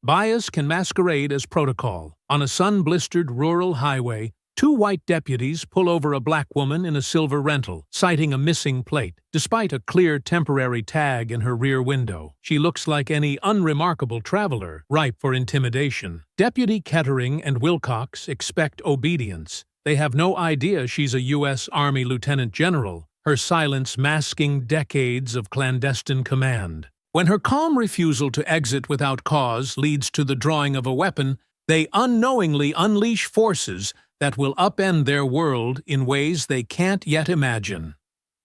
Bias can masquerade as protocol. On a sun-blistered rural highway, two white deputies pull over a black woman in a silver rental, citing a missing plate. Despite a clear temporary tag in her rear window, she looks like any unremarkable traveler, ripe for intimidation. Deputy Kettering and Wilcox expect obedience. They have no idea she's a U.S. Army Lieutenant General, her silence masking decades of clandestine command. When her calm refusal to exit without cause leads to the drawing of a weapon, they unknowingly unleash forces that will upend their world in ways they can't yet imagine.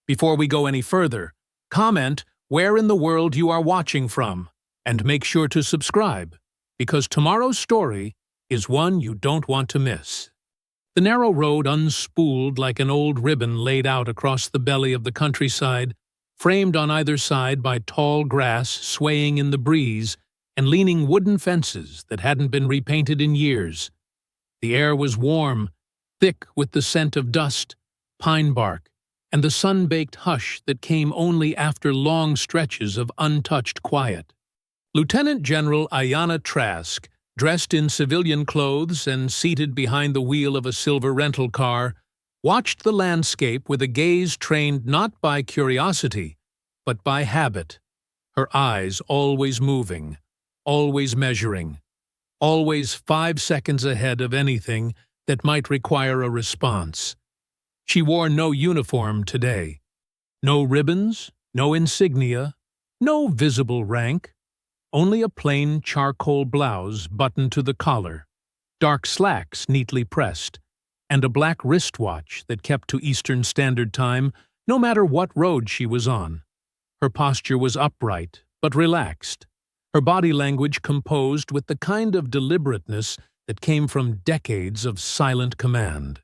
Before we go any further, comment where in the world you are watching from, and make sure to subscribe, because tomorrow's story is one you don't want to miss. The narrow road unspooled like an old ribbon laid out across the belly of the countryside, framed on either side by tall grass swaying in the breeze and leaning wooden fences that hadn't been repainted in years. The air was warm, thick with the scent of dust, pine bark, and the sun-baked hush that came only after long stretches of untouched quiet. Lieutenant General Ayanna Trask, dressed in civilian clothes and seated behind the wheel of a silver rental car, watched the landscape with a gaze trained not by curiosity, but by habit, her eyes always moving, always measuring, always 5 seconds ahead of anything that might require a response. She wore no uniform today. No ribbons, no insignia, no visible rank, only a plain charcoal blouse buttoned to the collar, dark slacks neatly pressed, and a black wristwatch that kept to Eastern Standard Time no matter what road she was on. Her posture was upright, but relaxed, her body language composed with the kind of deliberateness that came from decades of silent command.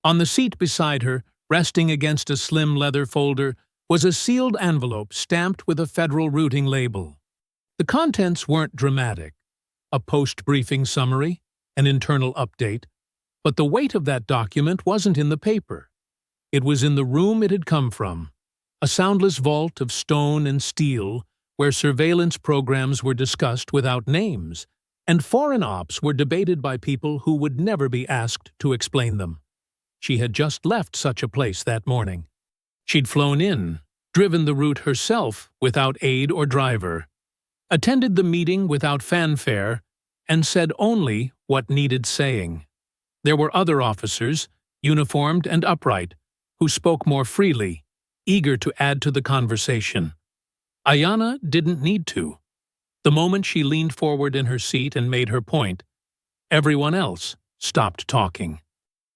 On the seat beside her, resting against a slim leather folder, was a sealed envelope stamped with a federal routing label. The contents weren't dramatic, a post-briefing summary, an internal update, but the weight of that document wasn't in the paper. It was in the room it had come from, a soundless vault of stone and steel where surveillance programs were discussed without names, and foreign ops were debated by people who would never be asked to explain them. She had just left such a place that morning. She'd flown in, driven the route herself without aid or driver, attended the meeting without fanfare, and said only what needed saying. There were other officers, uniformed and upright, who spoke more freely, eager to add to the conversation. Ayanna didn't need to. The moment she leaned forward in her seat and made her point, everyone else stopped talking.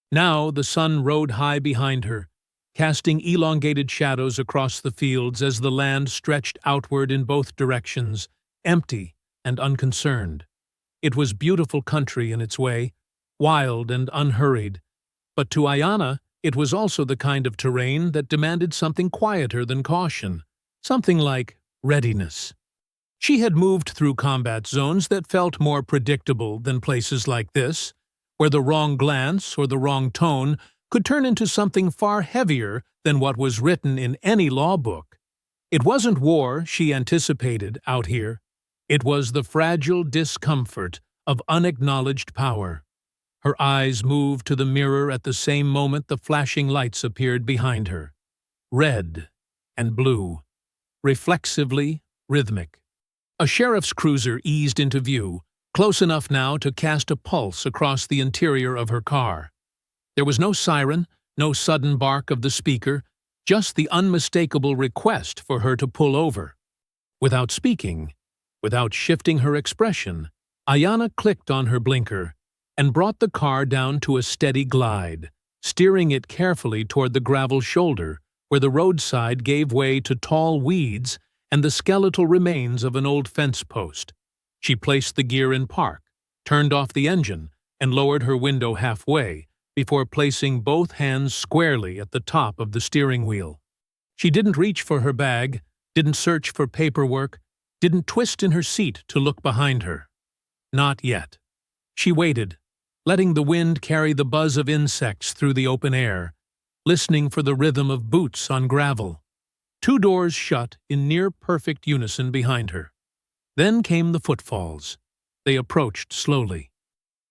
Now the sun rode high behind her, casting elongated shadows across the fields as the land stretched outward in both directions, empty and unconcerned. It was beautiful country in its way, wild and unhurried, but to Ayanna it was also the kind of terrain that demanded something quieter than caution, something like readiness. She had moved through combat zones that felt more predictable than places like this, where the wrong glance or the wrong tone could turn into something far heavier than what was written in any law book. It wasn't war she anticipated out here. It was the fragile discomfort of unacknowledged power. Her eyes moved to the mirror at the same moment the flashing lights appeared behind her. Red and blue, reflexively rhythmic. A sheriff's cruiser eased into view, close enough now to cast a pulse across the interior of her car. There was no siren, no sudden bark of the speaker, just the unmistakable request for her to pull over. Without speaking, without shifting her expression, Ayanna clicked on her blinker and brought the car down to a steady glide, steering it carefully toward the gravel shoulder where the roadside gave way to tall weeds and the skeletal remains of an old fence post. She placed the gear in park, turned off the engine, and lowered her window halfway before placing both hands squarely at the top of the steering wheel. She didn't reach for her bag, didn't search for paperwork, didn't twist in her seat to look behind her. Not yet. She waited, letting the wind carry the buzz of insects through the open air, listening for the rhythm of boots on gravel. 2 doors shut in near-perfect unison behind her. Then came the footfalls, They approached slowly.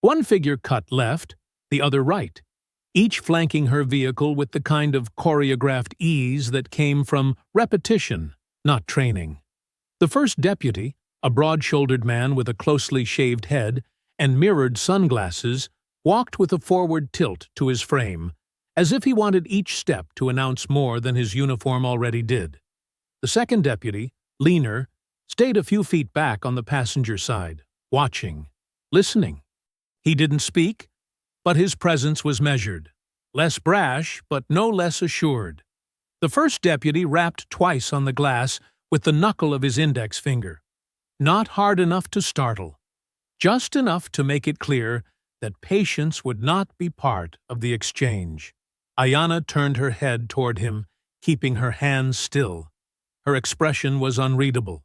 One figure cut left, the other right, each flanking her vehicle with the kind of choreographed ease that came from repetition, not training. The first deputy, a broad-shouldered man with a closely shaved head and mirrored sunglasses, walked with a forward tilt to his frame, as if he wanted each step to announce more than his uniform already did. The second deputy, leaner, stayed a few feet back on the passenger side, watching, listening. He didn't speak, but his presence was measured, less brash but no less assured. The first deputy rapped twice on the glass with the knuckle of his index finger. Not hard enough to startle, just enough to make it clear that patience would not be part of the exchange. Ayanna turned her head toward him, keeping her hands still. Her expression was unreadable.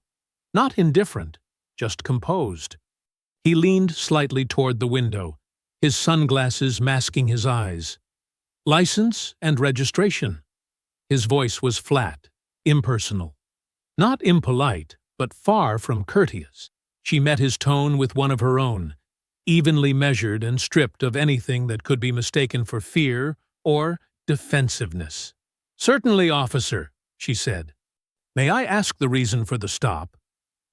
Not indifferent, just composed. He leaned slightly toward the window, his sunglasses masking his eyes. License and registration. His voice was flat, impersonal. Not impolite, but far from courteous. She met his tone with one of her own, evenly measured and stripped of anything that could be mistaken for fear or defensiveness. "Certainly, officer," she said. "May I ask the reason for the stop?"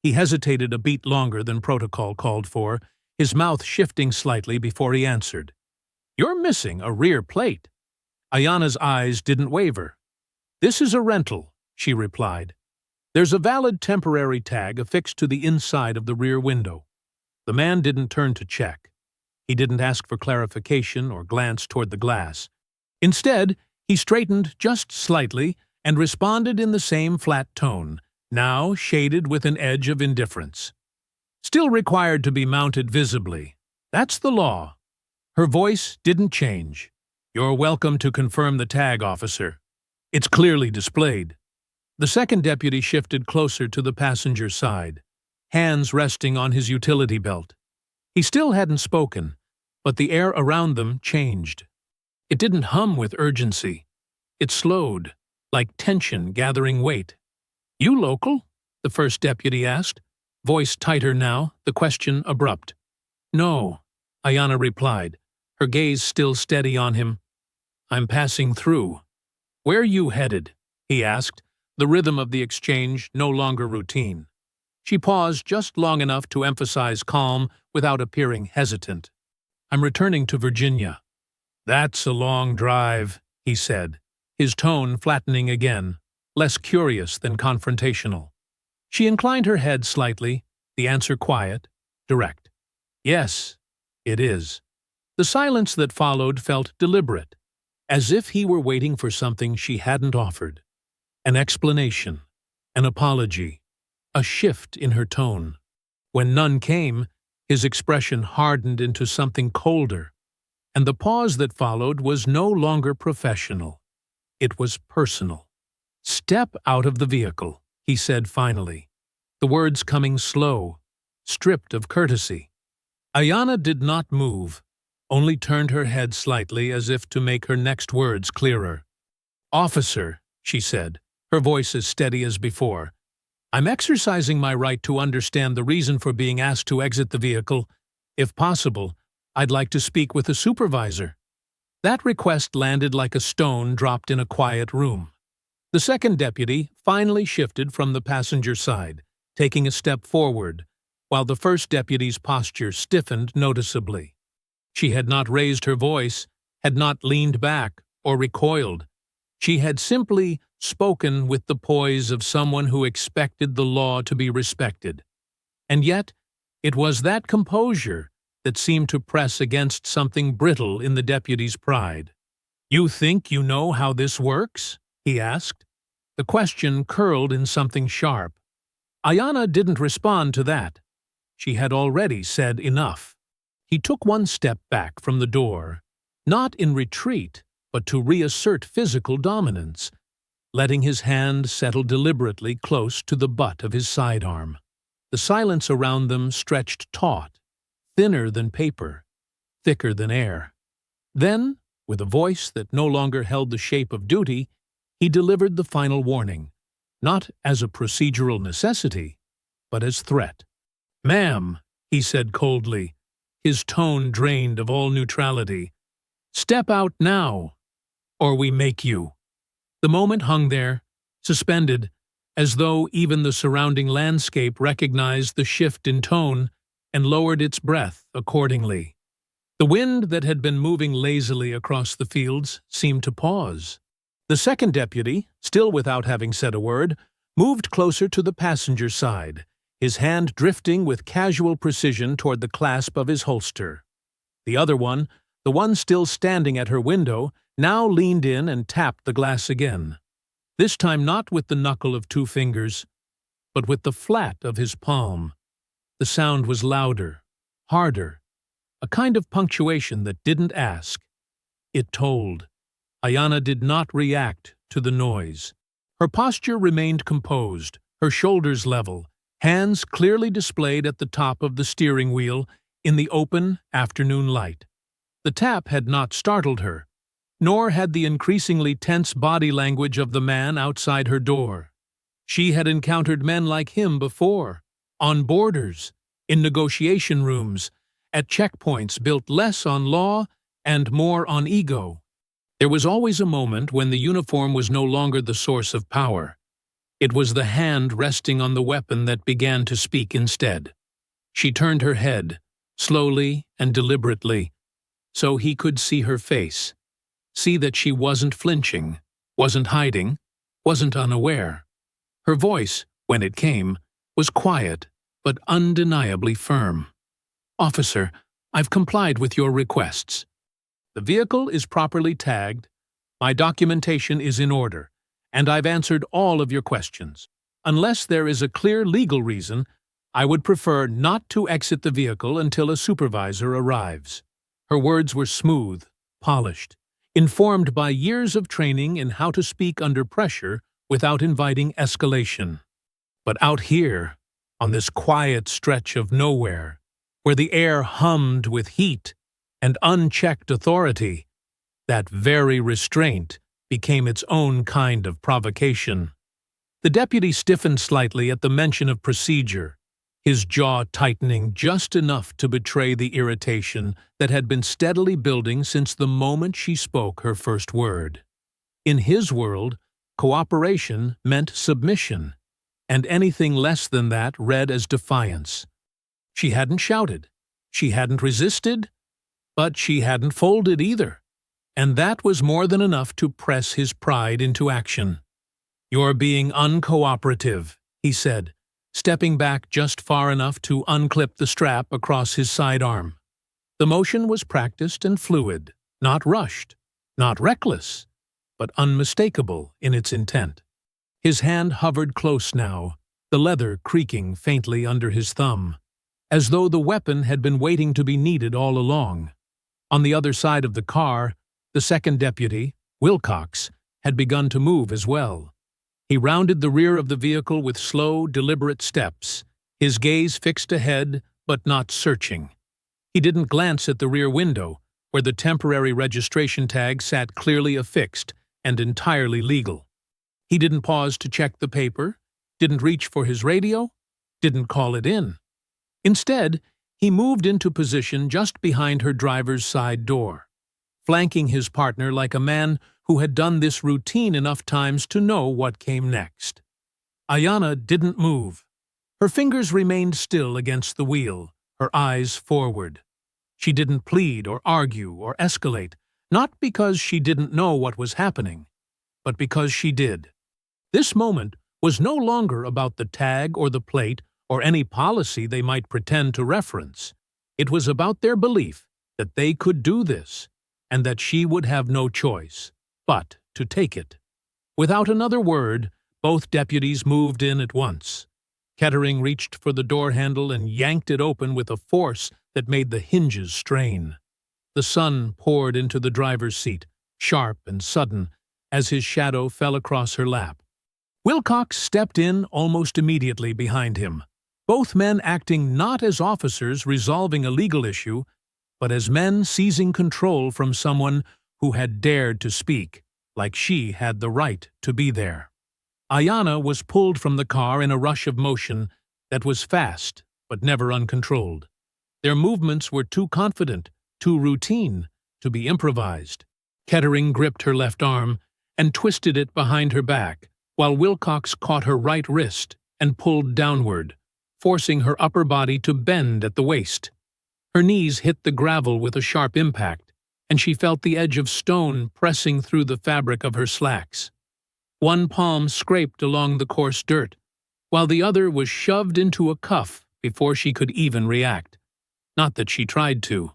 He hesitated a beat longer than protocol called for, his mouth shifting slightly before he answered. "You're missing a rear plate." Ayanna's eyes didn't waver. "This is a rental," she replied. "There's a valid temporary tag affixed to the inside of the rear window." The man didn't turn to check. He didn't ask for clarification or glance toward the glass. Instead, he straightened just slightly and responded in the same flat tone, now shaded with an edge of indifference. "Still required to be mounted visibly. That's the law." Her voice didn't change. "You're welcome to confirm the tag, officer. It's clearly displayed." The second deputy shifted closer to the passenger side, hands resting on his utility belt. He still hadn't spoken, but the air around them changed. It didn't hum with urgency. It slowed, like tension gathering weight. "You local?" the first deputy asked, voice tighter now, the question abrupt. "No," Ayanna replied, her gaze still steady on him. "I'm passing through." "Where you headed?" he asked, the rhythm of the exchange no longer routine. She paused just long enough to emphasize calm without appearing hesitant. "I'm returning to Virginia." "That's a long drive," he said, his tone flattening again, less curious than confrontational. She inclined her head slightly, the answer quiet, direct. "Yes, it is." The silence that followed felt deliberate, as if he were waiting for something she hadn't offered. An explanation, an apology, a shift in her tone. When none came, his expression hardened into something colder, and the pause that followed was no longer professional. It was personal. "Step out of the vehicle," he said finally, the words coming slow, stripped of courtesy. Ayanna did not move, only turned her head slightly as if to make her next words clearer. "Officer," she said, her voice as steady as before, "I'm exercising my right to understand the reason for being asked to exit the vehicle. If possible, I'd like to speak with a supervisor." That request landed like a stone dropped in a quiet room. The second deputy finally shifted from the passenger side, taking a step forward, while the first deputy's posture stiffened noticeably. She had not raised her voice, had not leaned back or recoiled. She had simply spoken with the poise of someone who expected the law to be respected. And yet, it was that composure that seemed to press against something brittle in the deputy's pride. "You think you know how this works?" he asked. The question curled in something sharp. Ayanna didn't respond to that. She had already said enough. He took one step back from the door, not in retreat, but to reassert physical dominance, letting his hand settle deliberately close to the butt of his sidearm. The silence around them stretched taut, thinner than paper, thicker than air. Then, with a voice that no longer held the shape of duty, he delivered the final warning, not as a procedural necessity, but as threat. "Ma'am," he said coldly, his tone drained of all neutrality. "Step out now, or we make you." The moment hung there, suspended, as though even the surrounding landscape recognized the shift in tone and lowered its breath accordingly. The wind that had been moving lazily across the fields seemed to pause. The second deputy, still without having said a word, moved closer to the passenger side, his hand drifting with casual precision toward the clasp of his holster. The other one, the one still standing at her window, now leaned in and tapped the glass again, this time not with the knuckle of two fingers, but with the flat of his palm. The sound was louder, harder, a kind of punctuation that didn't ask. It told. Ayanna did not react to the noise. Her posture remained composed, her shoulders level, hands clearly displayed at the top of the steering wheel in the open afternoon light. The tap had not startled her, nor had the increasingly tense body language of the man outside her door. She had encountered men like him before, on borders, in negotiation rooms, at checkpoints built less on law and more on ego. There was always a moment when the uniform was no longer the source of power. It was the hand resting on the weapon that began to speak instead. She turned her head, slowly and deliberately, so he could see her face, see that she wasn't flinching, wasn't hiding, wasn't unaware. Her voice, when it came, was quiet but undeniably firm. "Officer, I've complied with your requests. The vehicle is properly tagged, my documentation is in order, and I've answered all of your questions. Unless there is a clear legal reason, I would prefer not to exit the vehicle until a supervisor arrives." Her words were smooth, polished, informed by years of training in how to speak under pressure without inviting escalation. But out here, on this quiet stretch of nowhere, where the air hummed with heat and unchecked authority, that very restraint became its own kind of provocation. The deputy stiffened slightly at the mention of procedure, his jaw tightening just enough to betray the irritation that had been steadily building since the moment she spoke her first word. In his world, cooperation meant submission, and anything less than that read as defiance. She hadn't shouted, she hadn't resisted, but she hadn't folded either, and that was more than enough to press his pride into action. "You're being uncooperative," he said, stepping back just far enough to unclip the strap across his sidearm. The motion was practiced and fluid, not rushed, not reckless, but unmistakable in its intent. His hand hovered close now, the leather creaking faintly under his thumb, as though the weapon had been waiting to be needed all along. On the other side of the car, the second deputy, Wilcox, had begun to move as well. He rounded the rear of the vehicle with slow, deliberate steps, his gaze fixed ahead but not searching. He didn't glance at the rear window, where the temporary registration tag sat clearly affixed and entirely legal. He didn't pause to check the paper, didn't reach for his radio, didn't call it in. Instead, he moved into position just behind her driver's side door, flanking his partner like a man who had done this routine enough times to know what came next. Ayanna didn't move. Her fingers remained still against the wheel, her eyes forward. She didn't plead or argue or escalate, not because she didn't know what was happening, but because she did. This moment was no longer about the tag or the plate or any policy they might pretend to reference. It was about their belief that they could do this, and that she would have no choice but to take it. Without another word, both deputies moved in at once. Kettering reached for the door handle and yanked it open with a force that made the hinges strain. The sun poured into the driver's seat, sharp and sudden, as his shadow fell across her lap. Wilcox stepped in almost immediately behind him, both men acting not as officers resolving a legal issue, but as men seizing control from someone who had dared to speak, like she had the right to be there. Ayanna was pulled from the car in a rush of motion that was fast but never uncontrolled. Their movements were too confident, too routine, to be improvised. Kettering gripped her left arm and twisted it behind her back, while Wilcox caught her right wrist and pulled downward, forcing her upper body to bend at the waist. Her knees hit the gravel with a sharp impact, and she felt the edge of stone pressing through the fabric of her slacks. One palm scraped along the coarse dirt, while the other was shoved into a cuff before she could even react. Not that she tried to.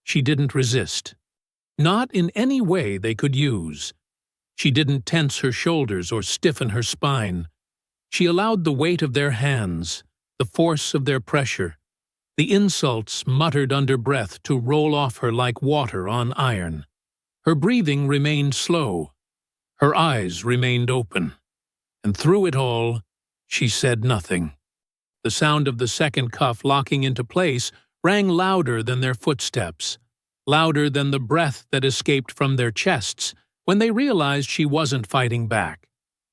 She didn't resist. Not in any way they could use. She didn't tense her shoulders or stiffen her spine. She allowed the weight of their hands, the force of their pressure, the insults muttered under breath to roll off her like water on iron. Her breathing remained slow. Her eyes remained open. And through it all, she said nothing. The sound of the second cuff locking into place rang louder than their footsteps, louder than the breath that escaped from their chests when they realized she wasn't fighting back.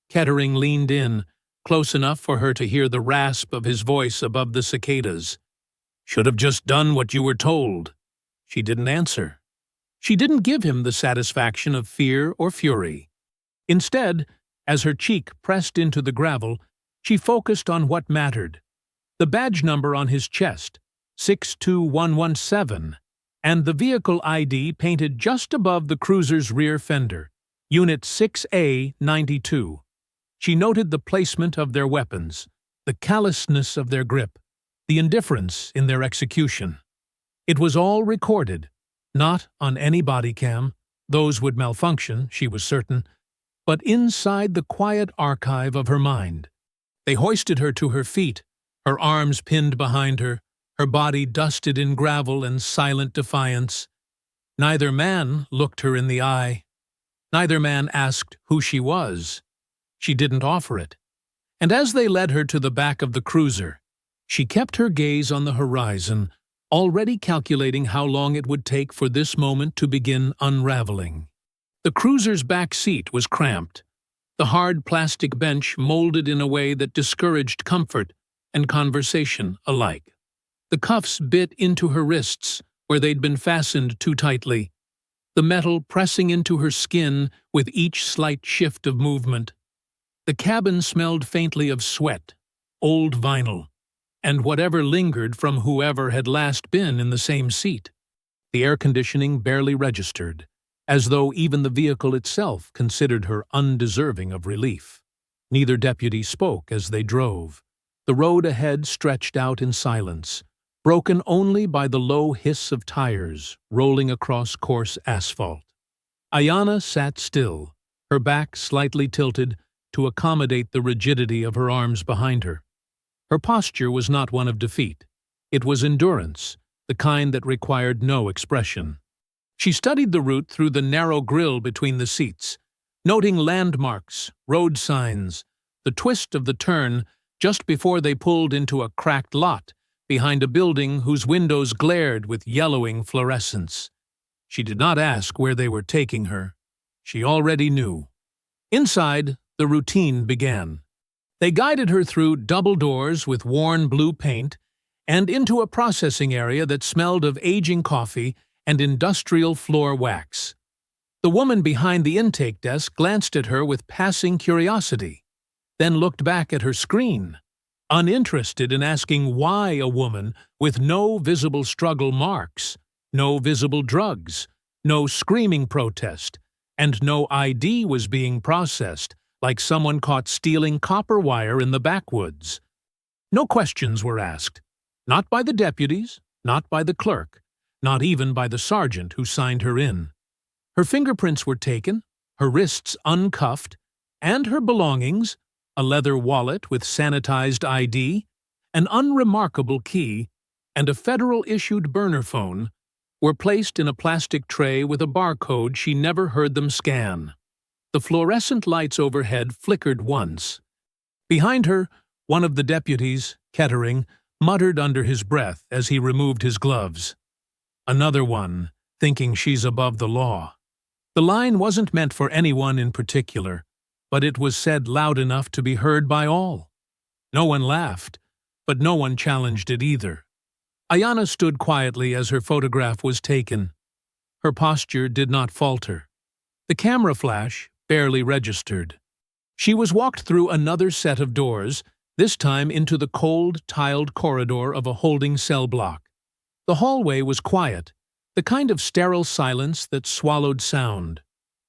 Kettering leaned in, close enough for her to hear the rasp of his voice above the cicadas. "Should have just done what you were told." She didn't answer. She didn't give him the satisfaction of fear or fury. Instead, as her cheek pressed into the gravel, she focused on what mattered. The badge number on his chest, 62117, and the vehicle ID painted just above the cruiser's rear fender, Unit 6A92. She noted the placement of their weapons, the callousness of their grip, the indifference in their execution. It was all recorded, not on any body cam, those would malfunction, she was certain, but inside the quiet archive of her mind. They hoisted her to her feet, her arms pinned behind her body dusted in gravel and silent defiance. Neither man looked her in the eye. Neither man asked who she was. She didn't offer it. And as they led her to the back of the cruiser, she kept her gaze on the horizon, already calculating how long it would take for this moment to begin unraveling. The cruiser's back seat was cramped, the hard plastic bench molded in a way that discouraged comfort and conversation alike. The cuffs bit into her wrists where they'd been fastened too tightly, the metal pressing into her skin with each slight shift of movement. The cabin smelled faintly of sweat, old vinyl, and whatever lingered from whoever had last been in the same seat. The air conditioning barely registered, as though even the vehicle itself considered her undeserving of relief. Neither deputy spoke as they drove. The road ahead stretched out in silence, broken only by the low hiss of tires rolling across coarse asphalt. Ayanna sat still, her back slightly tilted to accommodate the rigidity of her arms behind her. Her posture was not one of defeat. It was endurance, the kind that required no expression. She studied the route through the narrow grille between the seats, noting landmarks, road signs, the twist of the turn just before they pulled into a cracked lot behind a building whose windows glared with yellowing fluorescence. She did not ask where they were taking her. She already knew. Inside, the routine began. They guided her through double doors with worn blue paint and into a processing area that smelled of aging coffee and industrial floor wax. The woman behind the intake desk glanced at her with passing curiosity, then looked back at her screen, uninterested in asking why a woman with no visible struggle marks, no visible drugs, no screaming protest, and no ID was being processed like someone caught stealing copper wire in the backwoods. No questions were asked, not by the deputies, not by the clerk, not even by the sergeant who signed her in. Her fingerprints were taken, her wrists uncuffed, and her belongings, a leather wallet with sanitized ID, an unremarkable key, and a federal-issued burner phone, were placed in a plastic tray with a barcode she never heard them scan. The fluorescent lights overhead flickered once. Behind her, one of the deputies, Kettering, muttered under his breath as he removed his gloves. Another one, thinking she's above the law. The line wasn't meant for anyone in particular, but it was said loud enough to be heard by all. No one laughed, but no one challenged it either. Ayana stood quietly as her photograph was taken. Her posture did not falter. The camera flash barely registered. She was walked through another set of doors, this time into the cold, tiled corridor of a holding cell block. The hallway was quiet, the kind of sterile silence that swallowed sound.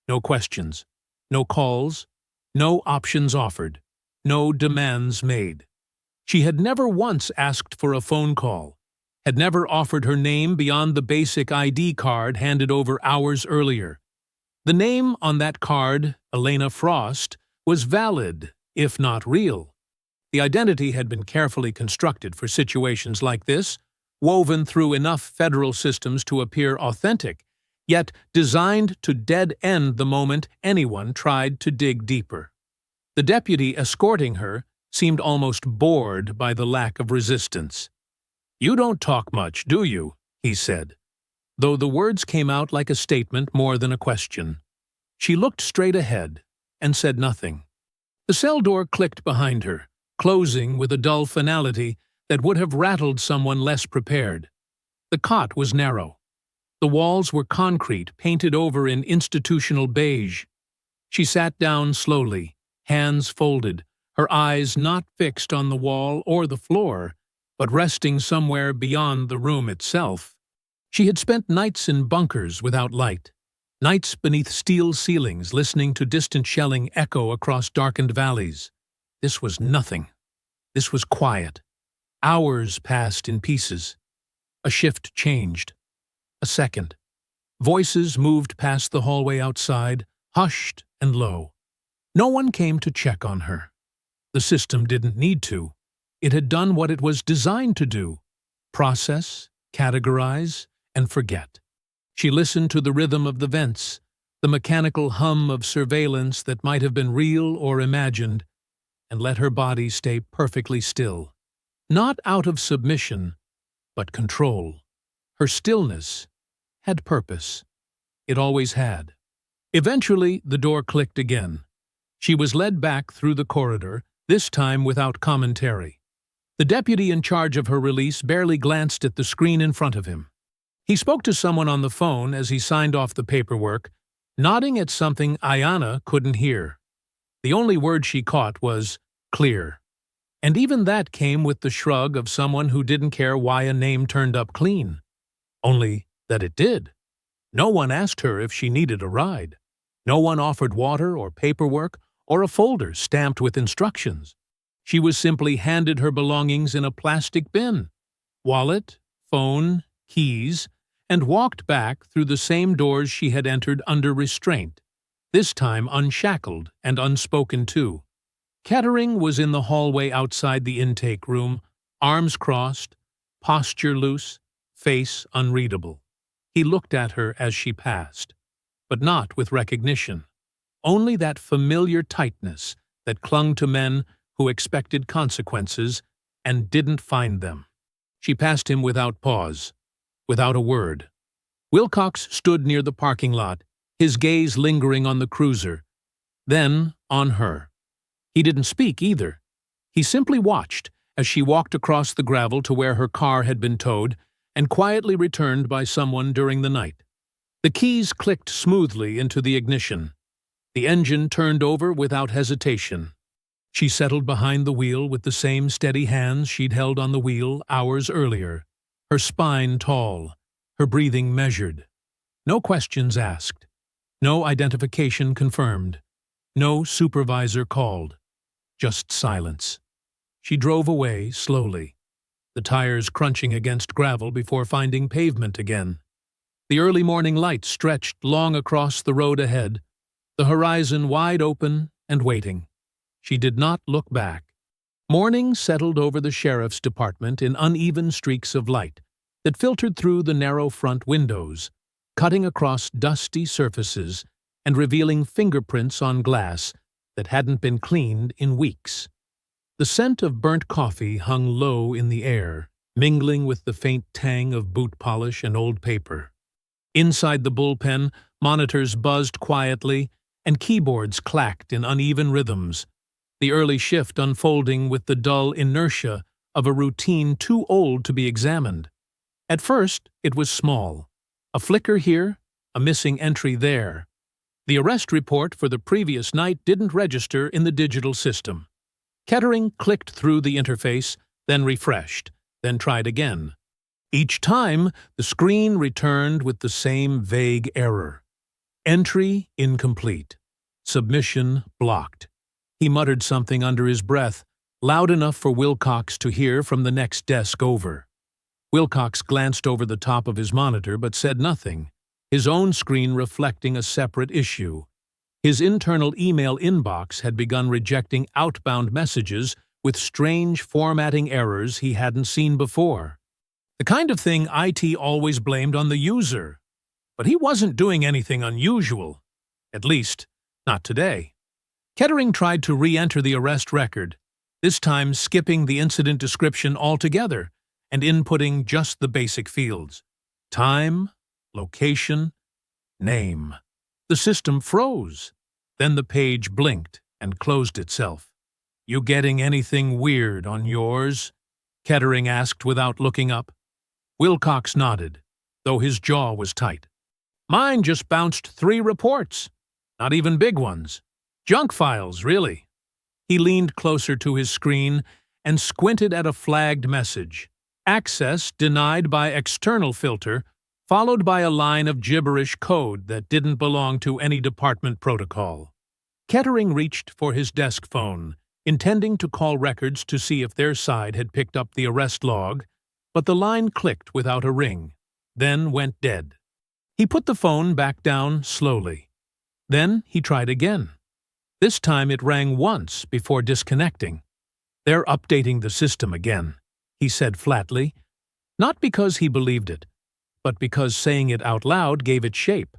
No questions, no calls, no options offered, no demands made. She had never once asked for a phone call, had never offered her name beyond the basic ID card handed over hours earlier. The name on that card, Elena Frost, was valid, if not real. The identity had been carefully constructed for situations like this, woven through enough federal systems to appear authentic, yet designed to dead-end the moment anyone tried to dig deeper. The deputy escorting her seemed almost bored by the lack of resistance. "You don't talk much, do you?" he said, though the words came out like a statement more than a question. She looked straight ahead and said nothing. The cell door clicked behind her, closing with a dull finality that would have rattled someone less prepared. The cot was narrow. The walls were concrete, painted over in institutional beige. She sat down slowly, hands folded, her eyes not fixed on the wall or the floor, but resting somewhere beyond the room itself. She had spent nights in bunkers without light, nights beneath steel ceilings listening to distant shelling echo across darkened valleys. This was nothing. This was quiet. Hours passed in pieces. A shift changed. A second. Voices moved past the hallway outside, hushed and low. No one came to check on her. The system didn't need to. It had done what it was designed to do: process, categorize, and forget. She listened to the rhythm of the vents, the mechanical hum of surveillance that might have been real or imagined, and let her body stay perfectly still. Not out of submission, but control. Her stillness had purpose. It always had. Eventually, the door clicked again. She was led back through the corridor, this time without commentary. The deputy in charge of her release barely glanced at the screen in front of him. He spoke to someone on the phone as he signed off the paperwork, nodding at something Ayana couldn't hear. The only word she caught was clear. And even that came with the shrug of someone who didn't care why a name turned up clean. Only that it did. No one asked her if she needed a ride. No one offered water or paperwork or a folder stamped with instructions. She was simply handed her belongings in a plastic bin, wallet, phone, keys, and walked back through the same doors she had entered under restraint, this time unshackled and unspoken to. Kettering was in the hallway outside the intake room, arms crossed, posture loose, face unreadable. He looked at her as she passed, but not with recognition, only that familiar tightness that clung to men who expected consequences and didn't find them. She passed him without pause, without a word. Wilcox stood near the parking lot, his gaze lingering on the cruiser, then on her. He didn't speak either. He simply watched as she walked across the gravel to where her car had been towed and quietly returned by someone during the night. The keys clicked smoothly into the ignition. The engine turned over without hesitation. She settled behind the wheel with the same steady hands she'd held on the wheel hours earlier, her spine tall, her breathing measured. No questions asked. No identification confirmed. No supervisor called. Just silence. She drove away slowly, the tires crunching against gravel before finding pavement again. The early morning light stretched long across the road ahead, the horizon wide open and waiting. She did not look back. Morning settled over the sheriff's department in uneven streaks of light that filtered through the narrow front windows, cutting across dusty surfaces and revealing fingerprints on glass that hadn't been cleaned in weeks. The scent of burnt coffee hung low in the air, mingling with the faint tang of boot polish and old paper. Inside the bullpen, monitors buzzed quietly and keyboards clacked in uneven rhythms, the early shift unfolding with the dull inertia of a routine too old to be examined. At first, it was small. A flicker here, a missing entry there. The arrest report for the previous night didn't register in the digital system. Kettering clicked through the interface, then refreshed, then tried again. Each time, the screen returned with the same vague error. Entry incomplete. Submission blocked. He muttered something under his breath, loud enough for Wilcox to hear from the next desk over. Wilcox glanced over the top of his monitor but said nothing, his own screen reflecting a separate issue. His internal email inbox had begun rejecting outbound messages with strange formatting errors he hadn't seen before. The kind of thing IT always blamed on the user. But he wasn't doing anything unusual. At least, not today. Kettering tried to re-enter the arrest record, this time skipping the incident description altogether and inputting just the basic fields. Time, location, name. The system froze. Then the page blinked and closed itself. "You getting anything weird on yours?" Kettering asked without looking up. Wilcox nodded, though his jaw was tight. "Mine just bounced 3 reports. Not even big ones. Junk files, really." He leaned closer to his screen and squinted at a flagged message. Access denied by external filter, followed by a line of gibberish code that didn't belong to any department protocol. Kettering reached for his desk phone, intending to call records to see if their side had picked up the arrest log, but the line clicked without a ring, then went dead. He put the phone back down slowly. Then he tried again. This time it rang once before disconnecting. "They're updating the system again," he said flatly, not because he believed it, but because saying it out loud gave it shape.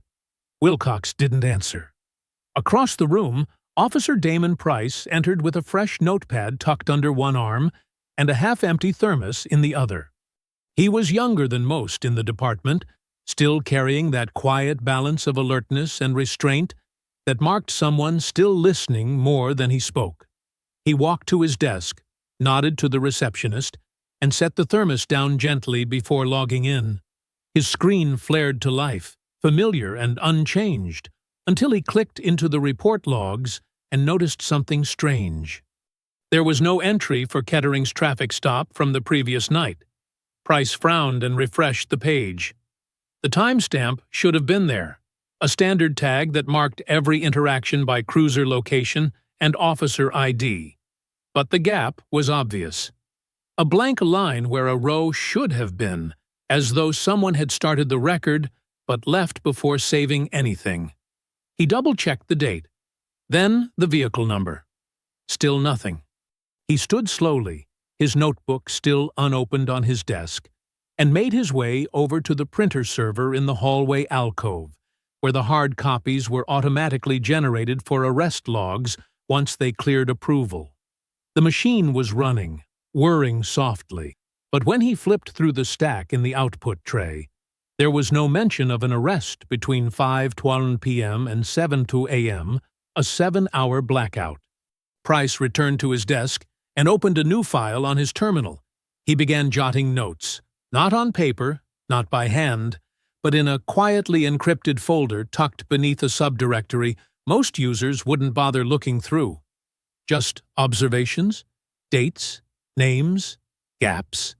Wilcox didn't answer. Across the room, Officer Damon Price entered with a fresh notepad tucked under one arm and a half-empty thermos in the other. He was younger than most in the department, still carrying that quiet balance of alertness and restraint that marked someone still listening more than he spoke. He walked to his desk, nodded to the receptionist, and set the thermos down gently before logging in. His screen flared to life, familiar and unchanged, until he clicked into the report logs and noticed something strange. There was no entry for Kettering's traffic stop from the previous night. Price frowned and refreshed the page. The timestamp should have been there, a standard tag that marked every interaction by cruiser location and officer ID. But the gap was obvious. A blank line where a row should have been, as though someone had started the record but left before saving anything. He double-checked the date, then the vehicle number. Still nothing. He stood slowly, his notebook still unopened on his desk, and made his way over to the printer server in the hallway alcove, where the hard copies were automatically generated for arrest logs once they cleared approval. The machine was running, whirring softly, but when he flipped through the stack in the output tray, there was no mention of an arrest between 5:12 p.m. and 7:02 a.m., a 7-hour blackout. Price returned to his desk and opened a new file on his terminal. He began jotting notes, not on paper, not by hand, but in a quietly encrypted folder tucked beneath a subdirectory most users wouldn't bother looking through. Just observations, dates, names, gaps.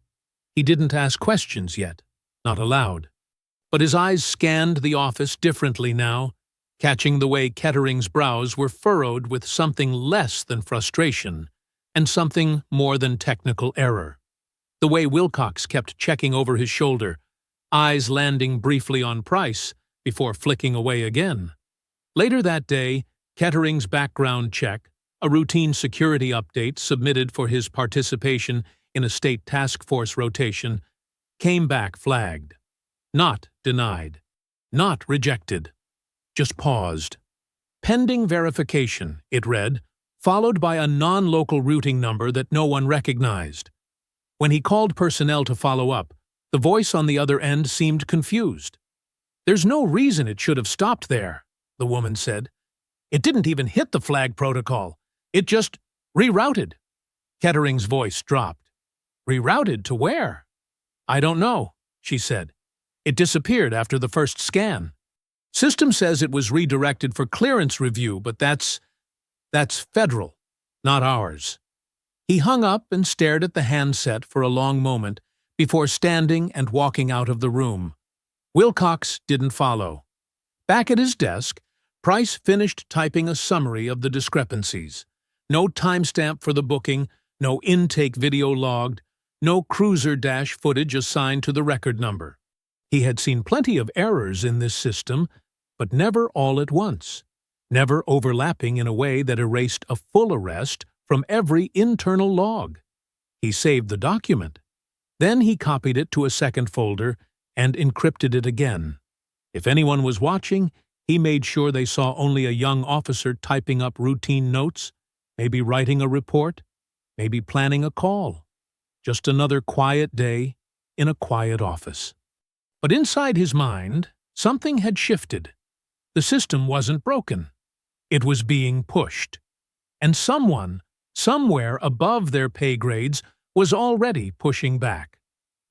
He didn't ask questions yet, not aloud. But his eyes scanned the office differently now, catching the way Kettering's brows were furrowed with something less than frustration and something more than technical error. The way Wilcox kept checking over his shoulder, eyes landing briefly on Price before flicking away again. Later that day, Kettering's background check, a routine security update submitted for his participation in a state task force rotation, came back flagged. Not denied. Not rejected. Just paused. Pending verification, it read, followed by a non-local routing number that no one recognized. When he called personnel to follow up, the voice on the other end seemed confused. "There's no reason it should have stopped there," the woman said. "It didn't even hit the flag protocol. It just rerouted." Kettering's voice dropped. "Rerouted to where?" "I don't know. she said. "It disappeared after the first scan. System says it was redirected for clearance review, but that's federal, not ours." He hung up and stared at the handset for a long moment before standing and walking out of the room. Wilcox didn't follow. Back at his desk, Price finished typing a summary of the discrepancies. No timestamp for the booking, no intake video logged, no cruiser dash footage assigned to the record number. He had seen plenty of errors in this system, but never all at once, never overlapping in a way that erased a full arrest from every internal log. He saved the document. Then he copied it to a second folder and encrypted it again. If anyone was watching, he made sure they saw only a young officer typing up routine notes, maybe writing a report, maybe planning a call. Just another quiet day in a quiet office. But inside his mind, something had shifted. The system wasn't broken. It was being pushed. And someone, somewhere above their pay grades, was already pushing back.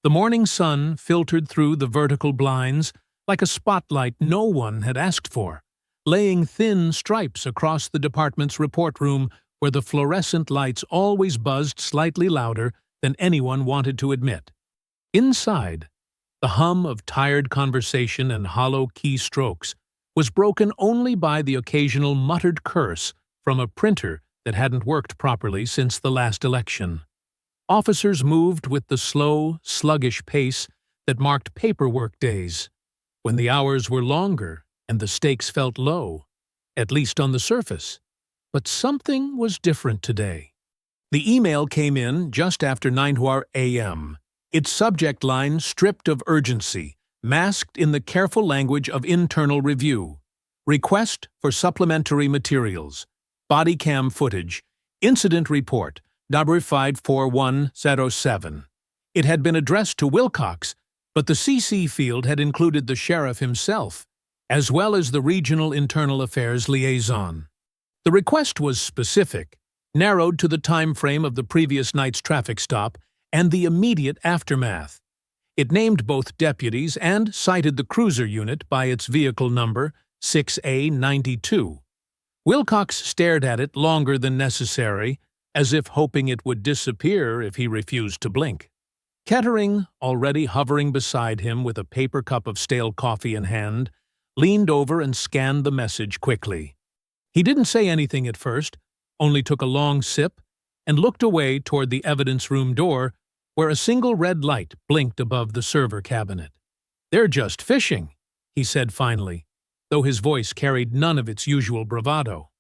The morning sun filtered through the vertical blinds like a spotlight no one had asked for, laying thin stripes across the department's report room where the fluorescent lights always buzzed slightly louder than anyone wanted to admit. Inside, the hum of tired conversation and hollow keystrokes was broken only by the occasional muttered curse from a printer that hadn't worked properly since the last election. Officers moved with the slow, sluggish pace that marked paperwork days, when the hours were longer and the stakes felt low, at least on the surface. But something was different today. The email came in just after 9 a.m., its subject line stripped of urgency, masked in the careful language of internal review. Request for supplementary materials. Body cam footage. Incident report. Number 54107. It had been addressed to Wilcox, but the CC field had included the sheriff himself, as well as the regional internal affairs liaison. The request was specific, narrowed to the time frame of the previous night's traffic stop and the immediate aftermath. It named both deputies and cited the cruiser unit by its vehicle number, 6A92. Wilcox stared at it longer than necessary, as if hoping it would disappear if he refused to blink. Kettering, already hovering beside him with a paper cup of stale coffee in hand, leaned over and scanned the message quickly. He didn't say anything at first, only took a long sip, and looked away toward the evidence room door, where a single red light blinked above the server cabinet. "They're just fishing," he said finally, though his voice carried none of its usual bravado.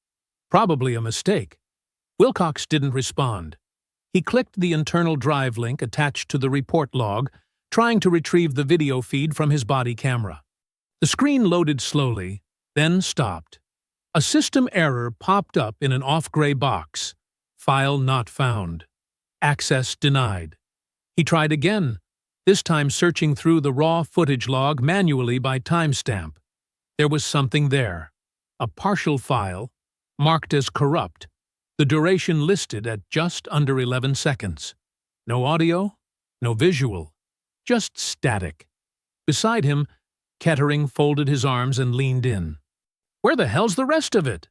"Probably a mistake." Wilcox didn't respond. He clicked the internal drive link attached to the report log, trying to retrieve the video feed from his body camera. The screen loaded slowly, then stopped. A system error popped up in an off-gray box. File not found. Access denied. He tried again, this time searching through the raw footage log manually by timestamp. There was something there. A partial file, marked as corrupt, the duration listed at just under 11 seconds. No audio, no visual, just static. Beside him, Kettering folded his arms and leaned in. "Where the hell's the rest of it?"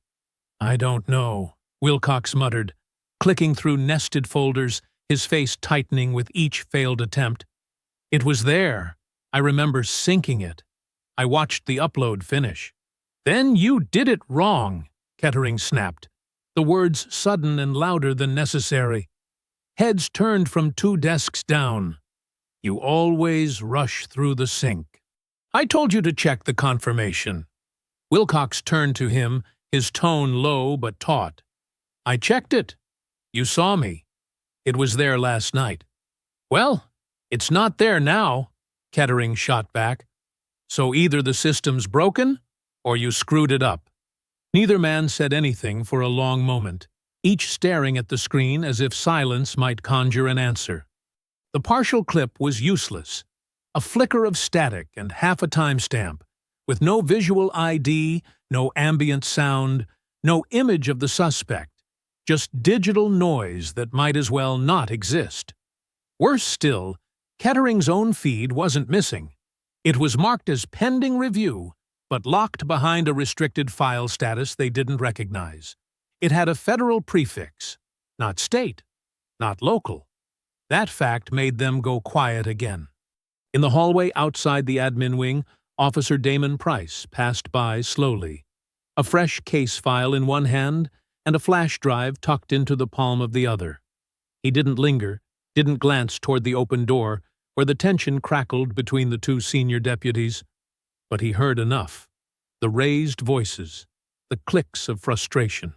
"I don't know," Wilcox muttered, clicking through nested folders, his face tightening with each failed attempt. "It was there. I remember syncing it. I watched the upload finish." "Then you did it wrong," Kettering snapped, the words sudden and louder than necessary. Heads turned from two desks down. "You always rush through the sync. I told you to check the confirmation." Wilcox turned to him, his tone low but taut. "I checked it. You saw me. It was there last night." "Well, it's not there now," Kettering shot back. "So either the system's broken, or you screwed it up." Neither man said anything for a long moment, each staring at the screen as if silence might conjure an answer. The partial clip was useless, a flicker of static and half a timestamp, with no visual ID, no ambient sound, no image of the suspect, just digital noise that might as well not exist. Worse still, Kettering's own feed wasn't missing. It was marked as pending review, but locked behind a restricted file status they didn't recognize. It had a federal prefix, not state, not local. That fact made them go quiet again. In the hallway outside the admin wing, Officer Damon Price passed by slowly, a fresh case file in one hand and a flash drive tucked into the palm of the other. He didn't linger, didn't glance toward the open door, where the tension crackled between the two senior deputies. But he heard enough. The raised voices, the clicks of frustration,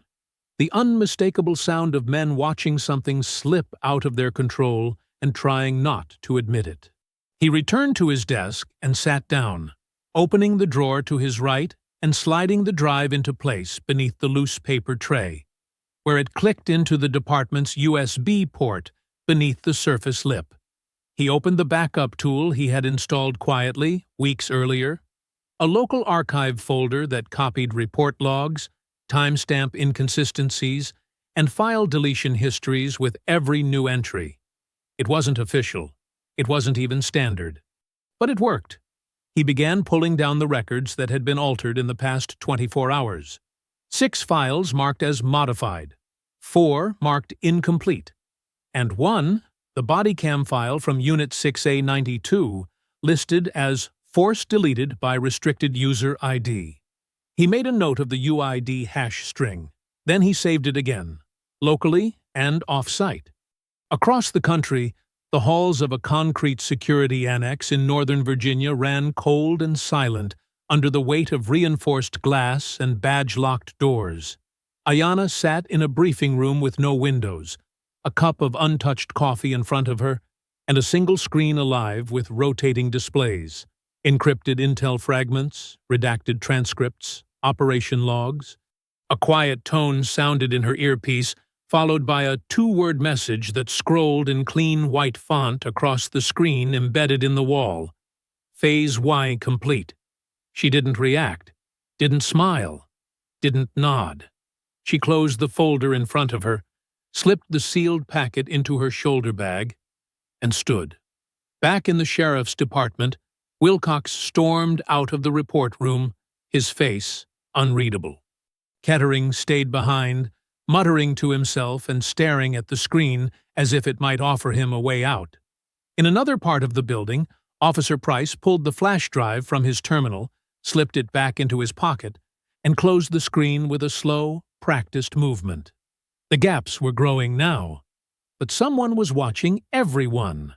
the unmistakable sound of men watching something slip out of their control and trying not to admit it. He returned to his desk and sat down, opening the drawer to his right and sliding the drive into place beneath the loose paper tray, where it clicked into the department's USB port beneath the surface lip. He opened the backup tool he had installed quietly weeks earlier, a local archive folder that copied report logs, timestamp inconsistencies, and file deletion histories with every new entry. It wasn't official. It wasn't even standard. But it worked. He began pulling down the records that had been altered in the past 24 hours. 6 files marked as modified, 4 marked incomplete, and 1, the body cam file from Unit 6A92, listed as force deleted by restricted user ID. He made a note of the UID hash string. Then he saved it again, locally and off-site. Across the country, the halls of a concrete security annex in Northern Virginia ran cold and silent under the weight of reinforced glass and badge-locked doors. Ayanna sat in a briefing room with no windows, a cup of untouched coffee in front of her, and a single screen alive with rotating displays, encrypted intel fragments, redacted transcripts, operation logs. A quiet tone sounded in her earpiece, followed by a 2-word message that scrolled in clean white font across the screen embedded in the wall. Phase Y complete. She didn't react, didn't smile, didn't nod. She closed the folder in front of her, slipped the sealed packet into her shoulder bag, and stood. Back in the sheriff's department, Wilcox stormed out of the report room, his face unreadable. Kettering stayed behind, muttering to himself and staring at the screen as if it might offer him a way out. In another part of the building, Officer Price pulled the flash drive from his terminal, slipped it back into his pocket, and closed the screen with a slow, practiced movement. The gaps were growing now, but someone was watching everyone.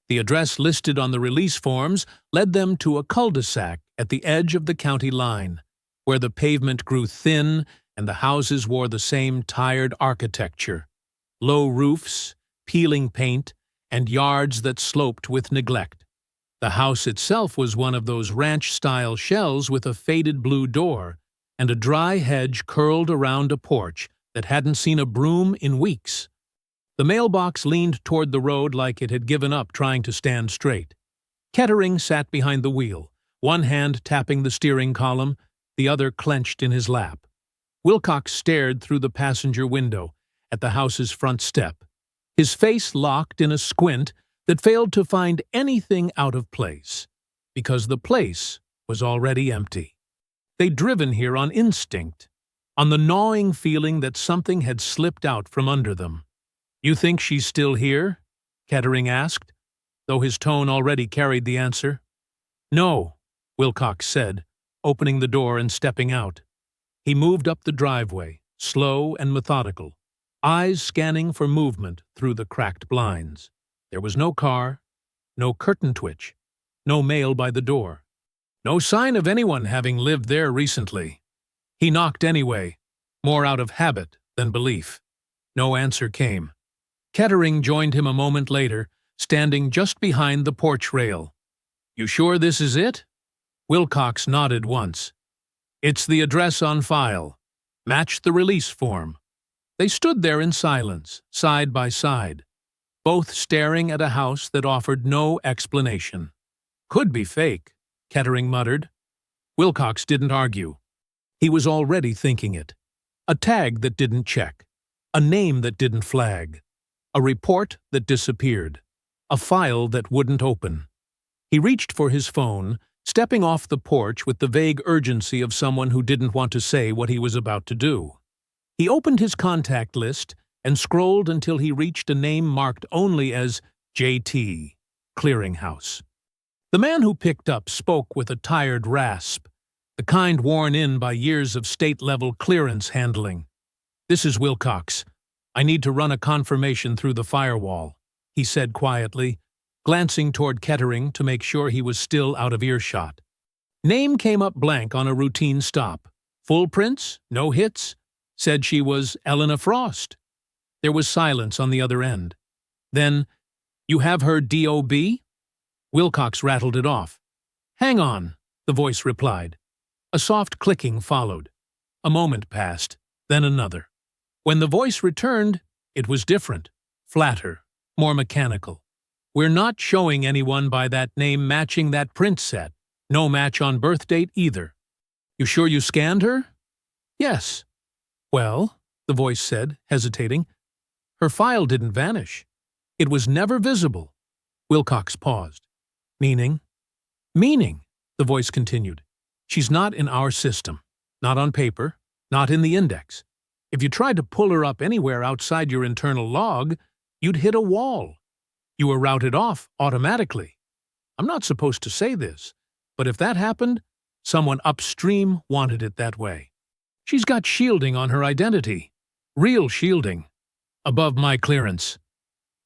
The address listed on the release forms led them to a cul-de-sac at the edge of the county line, where the pavement grew thin and the houses wore the same tired architecture: low roofs, peeling paint, and yards that sloped with neglect. The house itself was one of those ranch-style shells with a faded blue door and a dry hedge curled around a porch that hadn't seen a broom in weeks. The mailbox leaned toward the road like it had given up trying to stand straight. Kettering sat behind the wheel, one hand tapping the steering column, the other clenched in his lap. Wilcox stared through the passenger window at the house's front step, his face locked in a squint that failed to find anything out of place, because the place was already empty. They'd driven here on instinct, on the gnawing feeling that something had slipped out from under them. "You think she's still here?" Kettering asked, though his tone already carried the answer. "No," Wilcox said, opening the door and stepping out. He moved up the driveway, slow and methodical, eyes scanning for movement through the cracked blinds. There was no car, no curtain twitch, no mail by the door. No sign of anyone having lived there recently. He knocked anyway, more out of habit than belief. No answer came. Kettering joined him a moment later, standing just behind the porch rail. "You sure this is it?" Wilcox nodded once. "It's the address on file. Matched the release form." They stood there in silence, side by side, both staring at a house that offered no explanation. "Could be fake," Kettering muttered. Wilcox didn't argue. He was already thinking it. A tag that didn't check. A name that didn't flag. A report that disappeared. a file that wouldn't open. He reached for his phone, stepping off the porch with the vague urgency of someone who didn't want to say what he was about to do. He opened his contact list and scrolled until he reached a name marked only as JT, Clearinghouse. The man who picked up spoke with a tired rasp, the kind worn in by years of state-level clearance handling. "This is Wilcox. I need to run a confirmation through the firewall," he said quietly, glancing toward Kettering to make sure he was still out of earshot. Name came up blank on a routine stop. Full prints, no hits. Said she was Elena Frost. There was silence on the other end. Then, "You have her DOB?" Wilcox rattled it off. "Hang on," the voice replied. A soft clicking followed. A moment passed, then another. When the voice returned, it was different, flatter, more mechanical. "We're not showing anyone by that name matching that print set. No match on birth date either." "You sure you scanned her?" "Yes." "Well," the voice said, hesitating, "her file didn't vanish. It was never visible." Wilcox paused. "Meaning?" "Meaning," the voice continued. "She's not in our system. Not on paper. Not in the index. If you tried to pull her up anywhere outside your internal log, you'd hit a wall. You were routed off automatically. I'm not supposed to say this, but if that happened, someone upstream wanted it that way. She's got shielding on her identity. Real shielding. Above my clearance."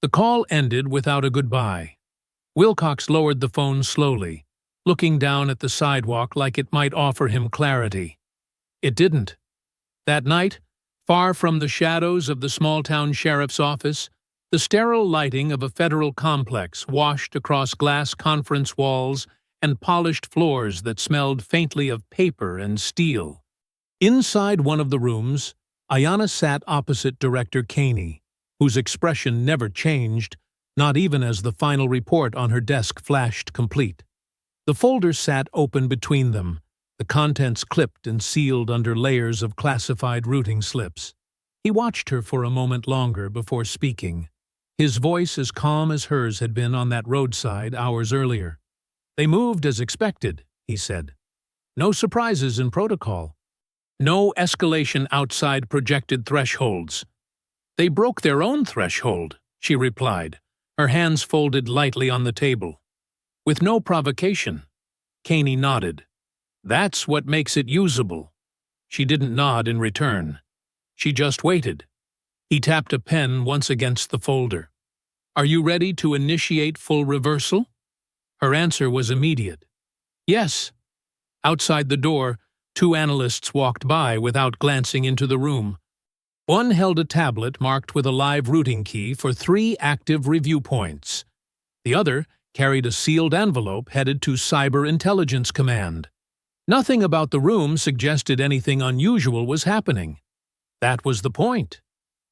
The call ended without a goodbye. Wilcox lowered the phone slowly, looking down at the sidewalk like it might offer him clarity. It didn't. That night, far from the shadows of the small-town sheriff's office, the sterile lighting of a federal complex washed across glass conference walls and polished floors that smelled faintly of paper and steel. Inside one of the rooms, Ayanna sat opposite Director Caney, whose expression never changed, not even as the final report on her desk flashed complete. The folder sat open between them, the contents clipped and sealed under layers of classified routing slips. He watched her for a moment longer before speaking, his voice as calm as hers had been on that roadside hours earlier. "They moved as expected," he said. "No surprises in protocol. No escalation outside projected thresholds." "They broke their own threshold," she replied, her hands folded lightly on the table. "With no provocation." Caney nodded. "That's what makes it usable." She didn't nod in return. She just waited. He tapped a pen once against the folder. "Are you ready to initiate full reversal?" Her answer was immediate. "Yes." Outside the door, two analysts walked by without glancing into the room. One held a tablet marked with a live routing key for 3 active review points. The other carried a sealed envelope headed to Cyber Intelligence Command. Nothing about the room suggested anything unusual was happening. That was the point.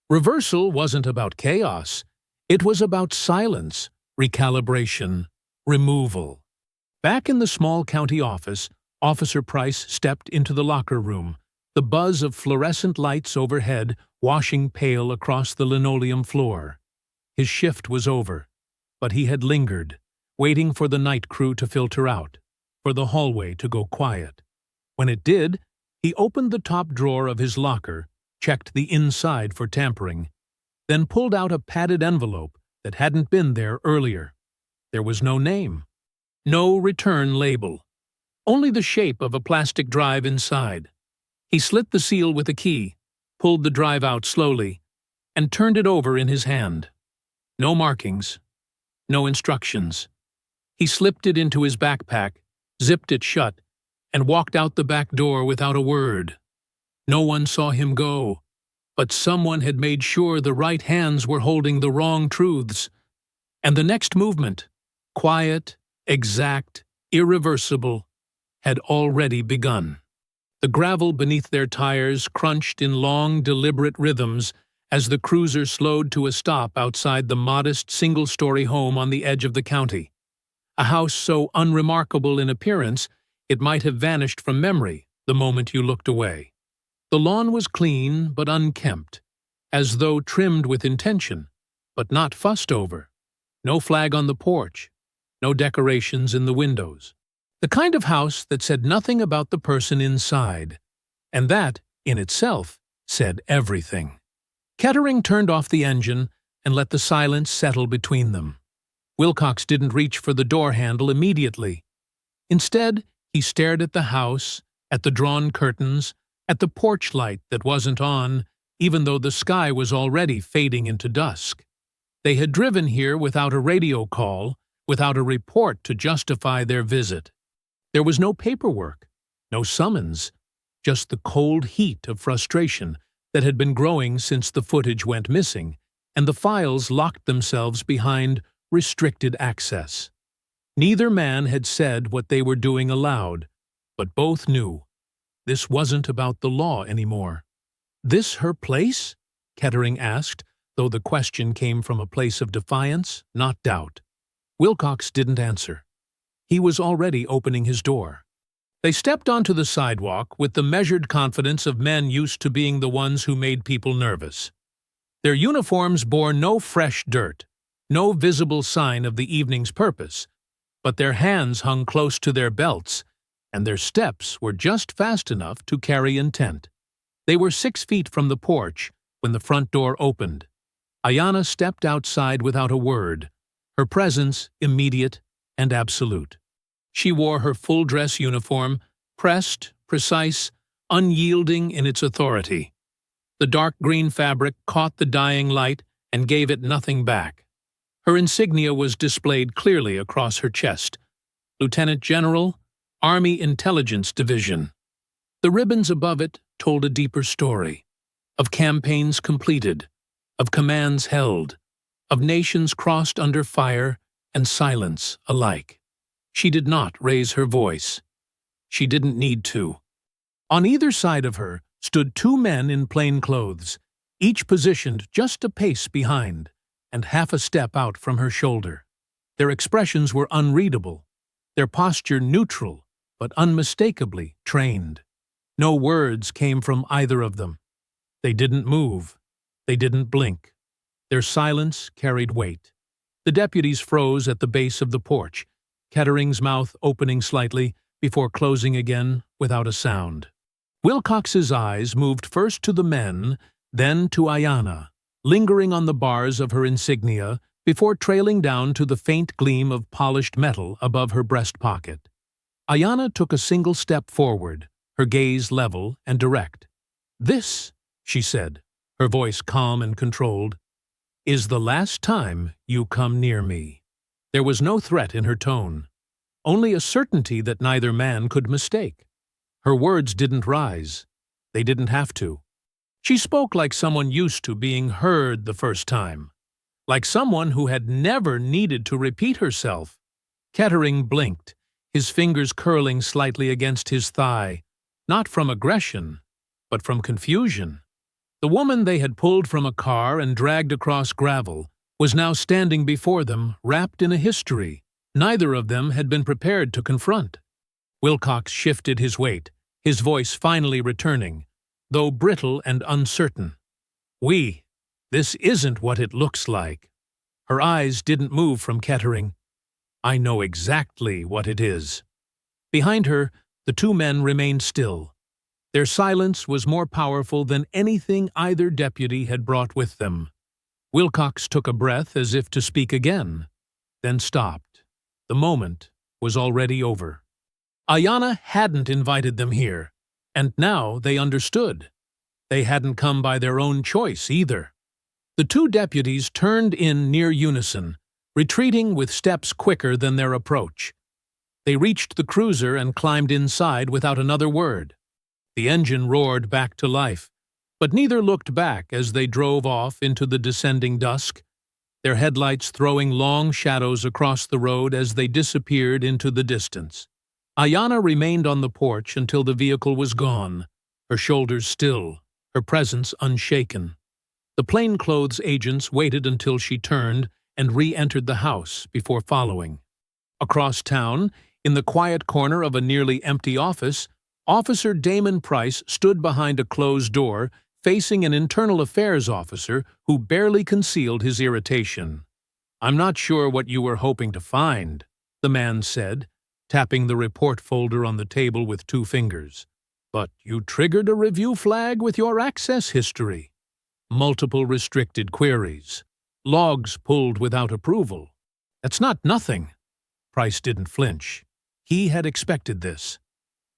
Reversal wasn't about chaos. It was about silence, recalibration, removal. Back in the small county office, Officer Price stepped into the locker room, the buzz of fluorescent lights overhead washing pale across the linoleum floor. His shift was over, but he had lingered, waiting for the night crew to filter out, for the hallway to go quiet. When it did, he opened the top drawer of his locker, checked the inside for tampering, then pulled out a padded envelope that hadn't been there earlier. There was no name, no return label, only the shape of a plastic drive inside. He slit the seal with a key, pulled the drive out slowly, and turned it over in his hand. No markings, no instructions. He slipped it into his backpack, zipped it shut, and walked out the back door without a word. No one saw him go, but someone had made sure the right hands were holding the wrong truths. And the next movement, quiet, exact, irreversible, had already begun. The gravel beneath their tires crunched in long, deliberate rhythms as the cruiser slowed to a stop outside the modest single-story home on the edge of the county. A house so unremarkable in appearance it might have vanished from memory the moment you looked away. The lawn was clean but unkempt, as though trimmed with intention, but not fussed over. No flag on the porch. No decorations in the windows. The kind of house that said nothing about the person inside. And that, in itself, said everything. Kettering turned off the engine and let the silence settle between them. Wilcox didn't reach for the door handle immediately. Instead, he stared at the house, at the drawn curtains, at the porch light that wasn't on, even though the sky was already fading into dusk. They had driven here without a radio call, without a report to justify their visit. There was no paperwork, no summons, just the cold heat of frustration that had been growing since the footage went missing, and the files locked themselves behind restricted access. Neither man had said what they were doing aloud, but both knew. This wasn't about the law anymore. "This her place?" Kettering asked, though the question came from a place of defiance, not doubt. Wilcox didn't answer. He was already opening his door. They stepped onto the sidewalk with the measured confidence of men used to being the ones who made people nervous. Their uniforms bore no fresh dirt, no visible sign of the evening's purpose, but their hands hung close to their belts, and their steps were just fast enough to carry intent. They were 6 feet from the porch when the front door opened. Ayanna stepped outside without a word, her presence immediate and absolute. She wore her full-dress uniform, pressed, precise, unyielding in its authority. The dark green fabric caught the dying light and gave it nothing back. Her insignia was displayed clearly across her chest. Lieutenant General, Army Intelligence Division. The ribbons above it told a deeper story, of campaigns completed, of commands held, of nations crossed under fire and silence alike. She did not raise her voice. She didn't need to. On either side of her stood 2 men in plain clothes, each positioned just a pace behind and half a step out from her shoulder. Their expressions were unreadable, their posture neutral but unmistakably trained. No words came from either of them. They didn't move. They didn't blink. Their silence carried weight. The deputies froze at the base of the porch, Kettering's mouth opening slightly before closing again without a sound. Wilcox's eyes moved first to the men, then to Ayanna, lingering on the bars of her insignia before trailing down to the faint gleam of polished metal above her breast pocket. Ayanna took a single step forward, her gaze level and direct. "This," she said, her voice calm and controlled, "is the last time you come near me." There was no threat in her tone, only a certainty that neither man could mistake. Her words didn't rise. They didn't have to. She spoke like someone used to being heard the first time, like someone who had never needed to repeat herself. Kettering blinked, his fingers curling slightly against his thigh, not from aggression, but from confusion. The woman they had pulled from a car and dragged across gravel was now standing before them, wrapped in a history neither of them had been prepared to confront. Wilcox shifted his weight, his voice finally returning, though brittle and uncertain. This isn't what it looks like." Her eyes didn't move from Kettering. "I know exactly what it is." Behind her, the 2 men remained still. Their silence was more powerful than anything either deputy had brought with them. Wilcox took a breath as if to speak again, then stopped. The moment was already over. Ayanna hadn't invited them here, and now they understood. They hadn't come by their own choice either. The 2 deputies turned in near unison, retreating with steps quicker than their approach. They reached the cruiser and climbed inside without another word. The engine roared back to life, but neither looked back as they drove off into the descending dusk, their headlights throwing long shadows across the road as they disappeared into the distance. Ayanna remained on the porch until the vehicle was gone, her shoulders still, her presence unshaken. The plainclothes agents waited until she turned and re-entered the house before following. Across town, in the quiet corner of a nearly empty office, Officer Damon Price stood behind a closed door, facing an internal affairs officer who barely concealed his irritation. "I'm not sure what you were hoping to find," the man said, tapping the report folder on the table with 2 fingers. "But you triggered a review flag with your access history. Multiple restricted queries. Logs pulled without approval. That's not nothing." Price didn't flinch. He had expected this.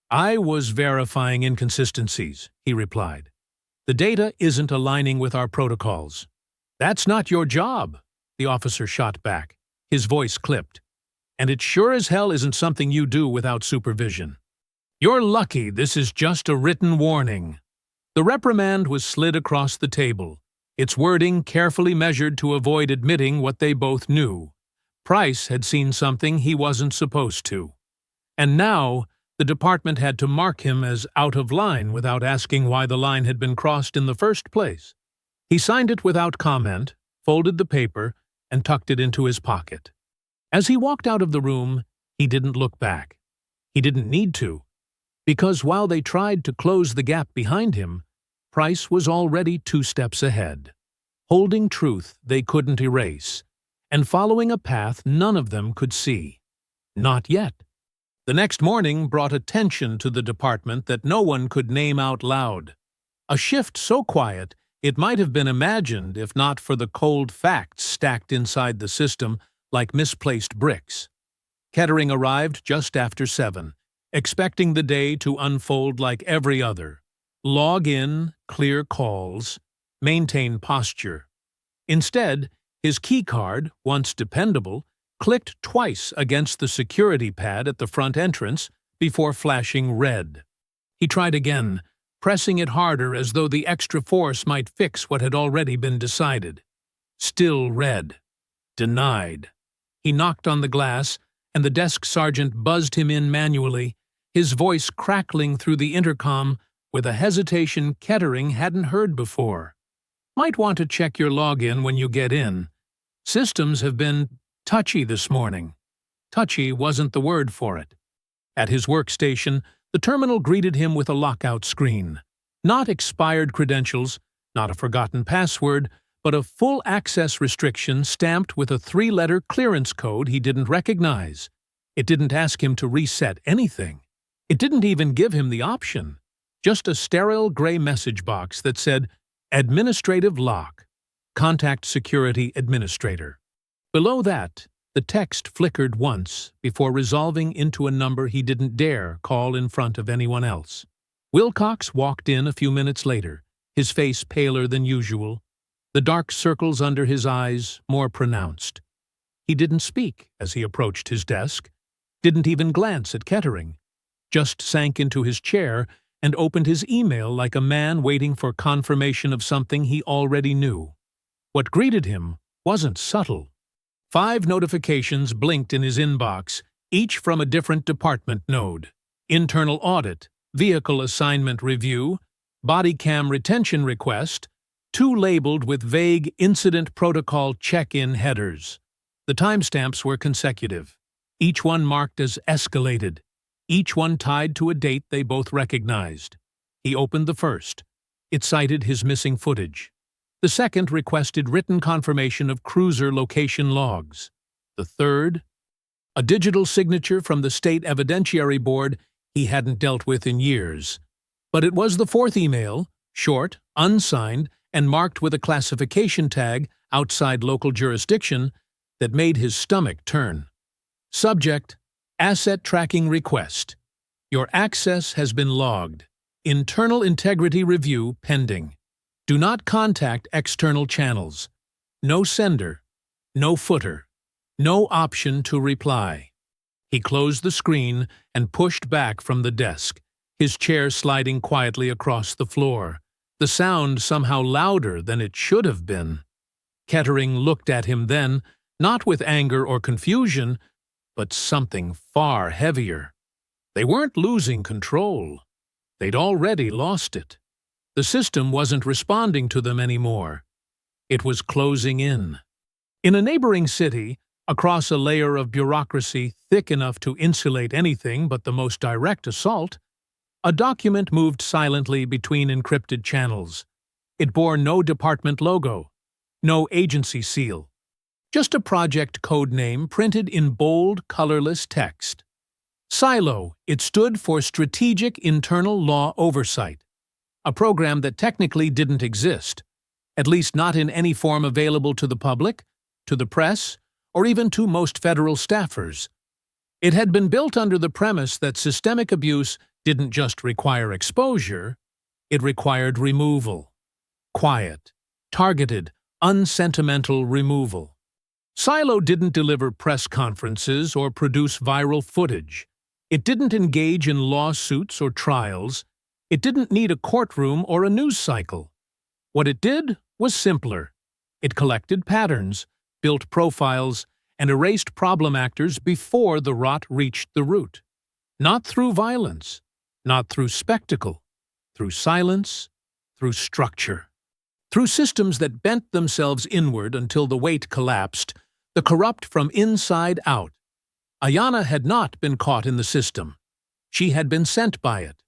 "I was verifying inconsistencies," he replied. "The data isn't aligning with our protocols." "That's not your job," the officer shot back. His voice clipped. "And it sure as hell isn't something you do without supervision. You're lucky this is just a written warning." The reprimand was slid across the table, its wording carefully measured to avoid admitting what they both knew. Price had seen something he wasn't supposed to. And now, the department had to mark him as out of line without asking why the line had been crossed in the first place. He signed it without comment, folded the paper, and tucked it into his pocket. As he walked out of the room, he didn't look back. He didn't need to, because while they tried to close the gap behind him, Price was already 2 steps ahead, holding truth they couldn't erase, and following a path none of them could see. Not yet. The next morning brought a tension to the department that no one could name out loud. A shift so quiet it might have been imagined if not for the cold facts stacked inside the system like misplaced bricks. Kettering arrived just after 7, expecting the day to unfold like every other. Log in, clear calls, maintain posture. Instead, his keycard, once dependable, clicked twice against the security pad at the front entrance before flashing red. He tried again, pressing it harder as though the extra force might fix what had already been decided. Still red. Denied. He knocked on the glass, and the desk sergeant buzzed him in manually, his voice crackling through the intercom with a hesitation Kettering hadn't heard before. "Might want to check your login when you get in. Systems have been touchy this morning." Touchy wasn't the word for it. At his workstation, the terminal greeted him with a lockout screen. Not expired credentials, not a forgotten password, but a full access restriction stamped with a 3-letter clearance code he didn't recognize. It didn't ask him to reset anything. It didn't even give him the option. Just a sterile gray message box that said, "Administrative lock. Contact Security Administrator." Below that, the text flickered once before resolving into a number he didn't dare call in front of anyone else. Wilcox walked in a few minutes later, his face paler than usual, the dark circles under his eyes more pronounced. He didn't speak as he approached his desk, didn't even glance at Kettering, just sank into his chair and opened his email like a man waiting for confirmation of something he already knew. What greeted him wasn't subtle. 5 notifications blinked in his inbox, each from a different department node. Internal audit, vehicle assignment review, body cam retention request, 2 labeled with vague incident protocol check-in headers. The timestamps were consecutive, each one marked as escalated, each one tied to a date they both recognized. He opened the first. It cited his missing footage. The second requested written confirmation of cruiser location logs. The third, a digital signature from the State Evidentiary Board he hadn't dealt with in years. But it was the 4th email, short, unsigned, and marked with a classification tag outside local jurisdiction, that made his stomach turn. Subject: Asset Tracking Request. Your access has been logged. Internal Integrity Review pending. Do not contact external channels. No sender. No footer. No option to reply. He closed the screen and pushed back from the desk, his chair sliding quietly across the floor, the sound somehow louder than it should have been. Kettering looked at him then, not with anger or confusion, but something far heavier. They weren't losing control. They'd already lost it. The system wasn't responding to them anymore. It was closing in. In a neighboring city, across a layer of bureaucracy thick enough to insulate anything but the most direct assault, a document moved silently between encrypted channels. It bore no department logo, no agency seal. Just a project code name printed in bold, colorless text. SILO, it stood for Strategic Internal Law Oversight, a program that technically didn't exist, at least not in any form available to the public, to the press, or even to most federal staffers. It had been built under the premise that systemic abuse didn't just require exposure, it required removal. Quiet, targeted, unsentimental removal. SILO didn't deliver press conferences or produce viral footage. It didn't engage in lawsuits or trials. It didn't need a courtroom or a news cycle. What it did was simpler. It collected patterns, built profiles, and erased problem actors before the rot reached the root. Not through violence, not through spectacle, through silence, through structure. Through systems that bent themselves inward until the weight collapsed, the corrupt from inside out. Ayanna had not been caught in the system. She had been sent by it.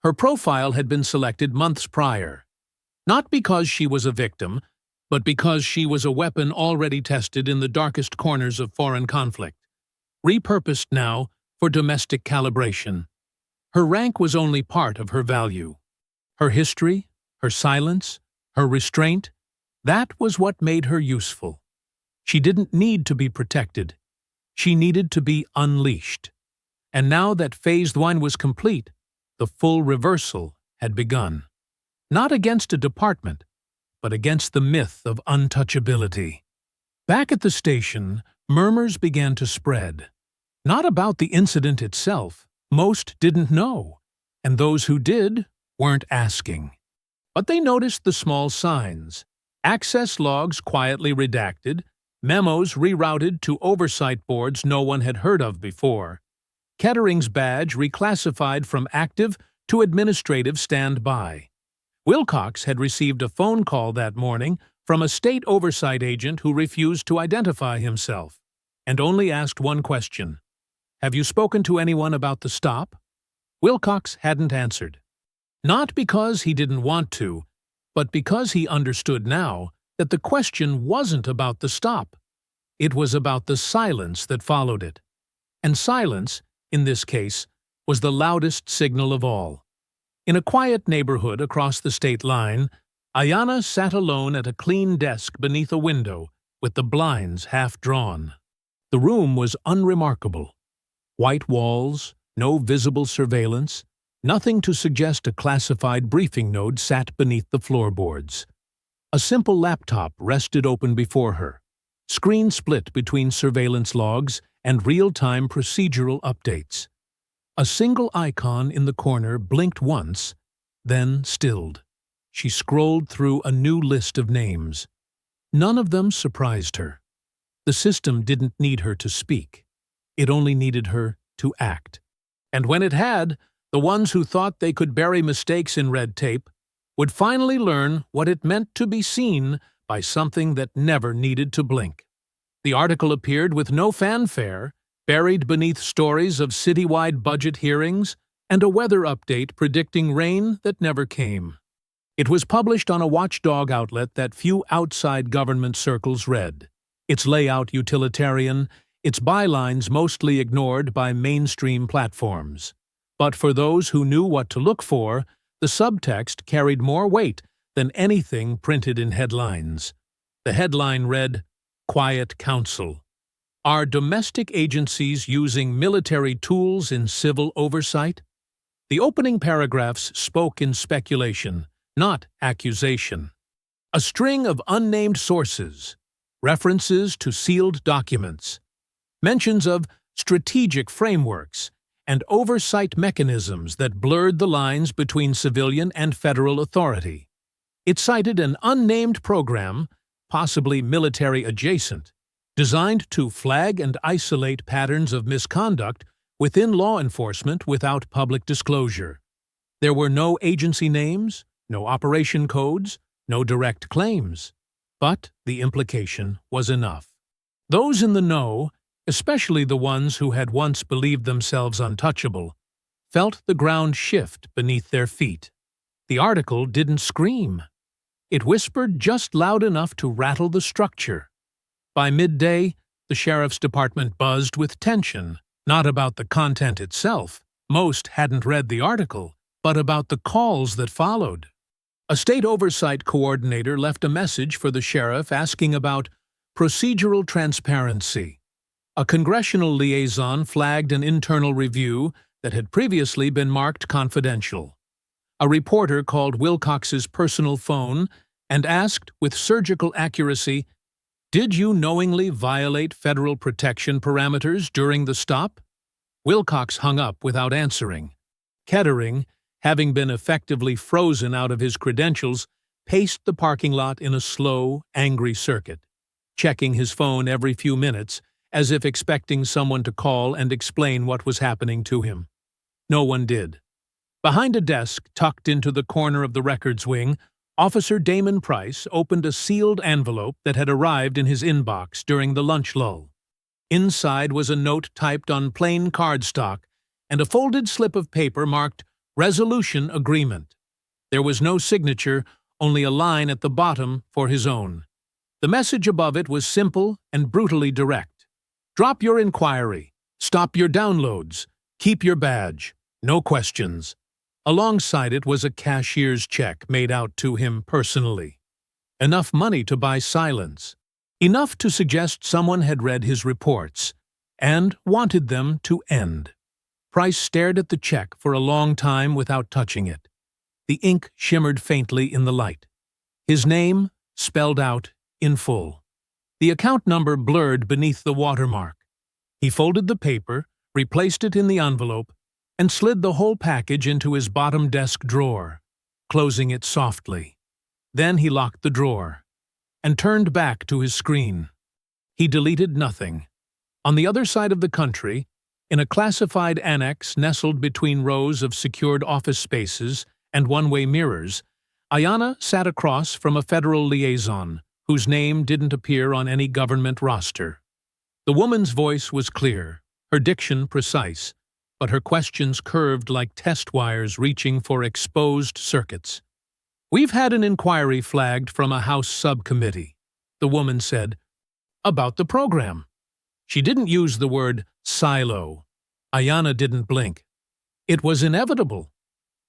Her profile had been selected months prior. Not because she was a victim, but because she was a weapon already tested in the darkest corners of foreign conflict, repurposed now for domestic calibration. Her rank was only part of her value. Her history, her silence, her restraint, that was what made her useful. She didn't need to be protected. She needed to be unleashed. And now that phase 1 was complete, the full reversal had begun. Not against a department, but against the myth of untouchability. Back at the station, murmurs began to spread. Not about the incident itself. Most didn't know, and those who did weren't asking. But they noticed the small signs. Access logs quietly redacted, memos rerouted to oversight boards no one had heard of before. Kettering's badge reclassified from active to administrative standby. Wilcox had received a phone call that morning from a state oversight agent who refused to identify himself, and only asked one question. "Have you spoken to anyone about the stop?" Wilcox hadn't answered. Not because he didn't want to, but because he understood now that the question wasn't about the stop. It was about the silence that followed it. And silence, in this case, was the loudest signal of all. In a quiet neighborhood across the state line, Ayanna sat alone at a clean desk beneath a window, with the blinds half drawn. The room was unremarkable. White walls, no visible surveillance, nothing to suggest a classified briefing node sat beneath the floorboards. A simple laptop rested open before her, screen split between surveillance logs and real-time procedural updates. A single icon in the corner blinked once, then stilled. She scrolled through a new list of names. None of them surprised her. The system didn't need her to speak. It only needed her to act. And when it had, the ones who thought they could bury mistakes in red tape would finally learn what it meant to be seen by something that never needed to blink. The article appeared with no fanfare, buried beneath stories of citywide budget hearings and a weather update predicting rain that never came. It was published on a watchdog outlet that few outside government circles read, its layout utilitarian, its bylines mostly ignored by mainstream platforms. But for those who knew what to look for, the subtext carried more weight than anything printed in headlines. The headline read, "Quiet Council. Are domestic agencies using military tools in civil oversight?" The opening paragraphs spoke in speculation, not accusation. A string of unnamed sources, references to sealed documents, mentions of strategic frameworks, and oversight mechanisms that blurred the lines between civilian and federal authority. It cited an unnamed program, possibly military adjacent, designed to flag and isolate patterns of misconduct within law enforcement without public disclosure. There were no agency names, no operation codes, no direct claims. But the implication was enough. Those in the know, especially the ones who had once believed themselves untouchable, felt the ground shift beneath their feet. The article didn't scream. It whispered just loud enough to rattle the structure. By midday, the sheriff's department buzzed with tension, not about the content itself. Most hadn't read the article, but about the calls that followed. A state oversight coordinator left a message for the sheriff asking about procedural transparency. A congressional liaison flagged an internal review that had previously been marked confidential. A reporter called Wilcox's personal phone and asked with surgical accuracy, "Did you knowingly violate federal protection parameters during the stop?" Wilcox hung up without answering. Kettering, having been effectively frozen out of his credentials, paced the parking lot in a slow, angry circuit, checking his phone every few minutes as if expecting someone to call and explain what was happening to him. No one did. Behind a desk tucked into the corner of the records wing, Officer Damon Price opened a sealed envelope that had arrived in his inbox during the lunch lull. Inside was a note typed on plain cardstock and a folded slip of paper marked Resolution Agreement. There was no signature, only a line at the bottom for his own. The message above it was simple and brutally direct. Drop your inquiry. Stop your downloads. Keep your badge. No questions. Alongside it was a cashier's check made out to him personally. Enough money to buy silence. Enough to suggest someone had read his reports and wanted them to end. Price stared at the check for a long time without touching it. The ink shimmered faintly in the light. His name spelled out in full. The account number blurred beneath the watermark. He folded the paper, replaced it in the envelope, and slid the whole package into his bottom desk drawer, closing it softly. Then he locked the drawer and turned back to his screen. He deleted nothing. On the other side of the country, in a classified annex nestled between rows of secured office spaces and one-way mirrors, Ayanna sat across from a federal liaison, whose name didn't appear on any government roster. The woman's voice was clear, her diction precise, but her questions curved like test wires reaching for exposed circuits. "We've had an inquiry flagged from a House subcommittee," the woman said, "about the program." She didn't use the word silo. Ayanna didn't blink. It was inevitable.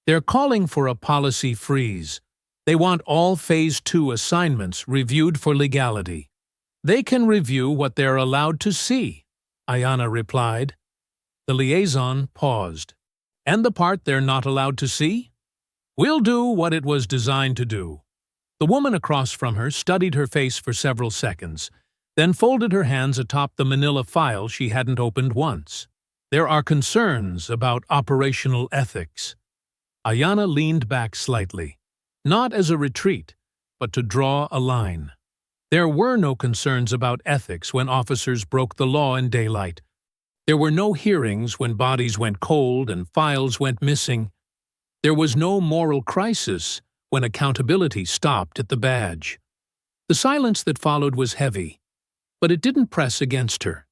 They're calling for a policy freeze. They want all Phase 2 assignments reviewed for legality. "They can review what they're allowed to see," Ayanna replied. The liaison paused. "And the part they're not allowed to see? We'll do what it was designed to do." The woman across from her studied her face for several seconds, then folded her hands atop the manila file she hadn't opened once. "There are concerns about operational ethics." Ayanna leaned back slightly, not as a retreat, but to draw a line. There were no concerns about ethics when officers broke the law in daylight. There were no hearings when bodies went cold and files went missing. There was no moral crisis when accountability stopped at the badge. The silence that followed was heavy, but it didn't press against her.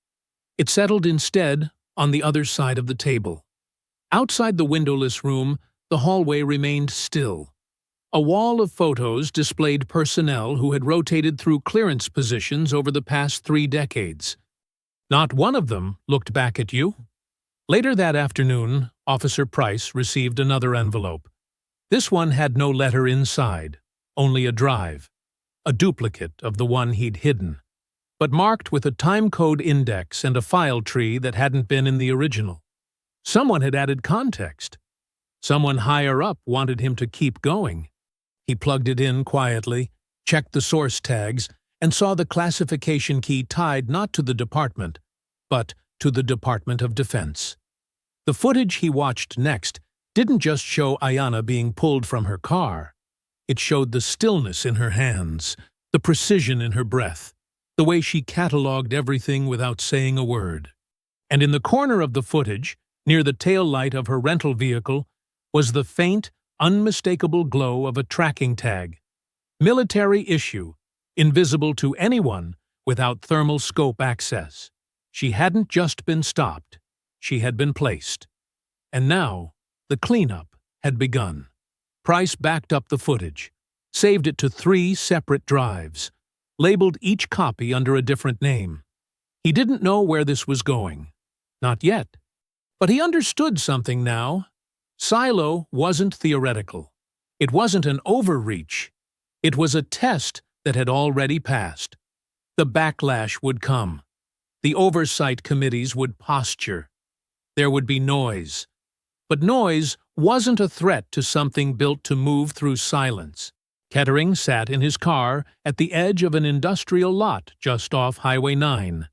It settled instead on the other side of the table. Outside the windowless room, the hallway remained still. A wall of photos displayed personnel who had rotated through clearance positions over the past 3 decades. Not one of them looked back at you. Later that afternoon, Officer Price received another envelope. This one had no letter inside, only a drive, a duplicate of the one he'd hidden, but marked with a timecode index and a file tree that hadn't been in the original. Someone had added context. Someone higher up wanted him to keep going. He plugged it in quietly, checked the source tags, and saw the classification key tied not to the department, but to the Department of Defense. The footage he watched next didn't just show Ayanna being pulled from her car. It showed the stillness in her hands, the precision in her breath, the way she cataloged everything without saying a word. And in the corner of the footage, near the tail light of her rental vehicle, was the faint, unmistakable glow of a tracking tag. Military issue, invisible to anyone without thermal scope access. She hadn't just been stopped, she had been placed. And now, the cleanup had begun. Price backed up the footage, saved it to 3 separate drives. labeled each copy under a different name. He didn't know where this was going. Not yet. But he understood something now. Silo wasn't theoretical. It wasn't an overreach. It was a test that had already passed. The backlash would come. The oversight committees would posture. There would be noise. But noise wasn't a threat to something built to move through silence. Kettering sat in his car at the edge of an industrial lot just off Highway 9,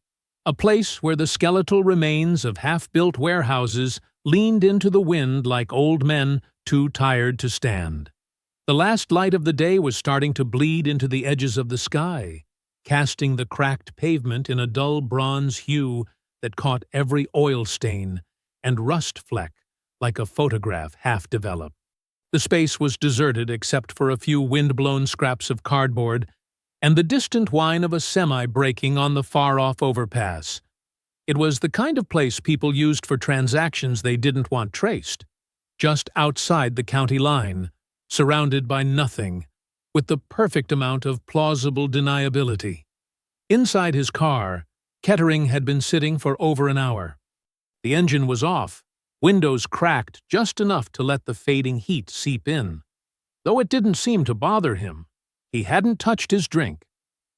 a place where the skeletal remains of half-built warehouses leaned into the wind like old men too tired to stand. The last light of the day was starting to bleed into the edges of the sky, casting the cracked pavement in a dull bronze hue that caught every oil stain and rust fleck like a photograph half-developed. The space was deserted except for a few wind-blown scraps of cardboard and the distant whine of a semi braking on the far-off overpass. It was the kind of place people used for transactions they didn't want traced, just outside the county line, surrounded by nothing, with the perfect amount of plausible deniability. Inside his car, Kettering had been sitting for over an hour. The engine was off, windows cracked just enough to let the fading heat seep in. Though it didn't seem to bother him, he hadn't touched his drink.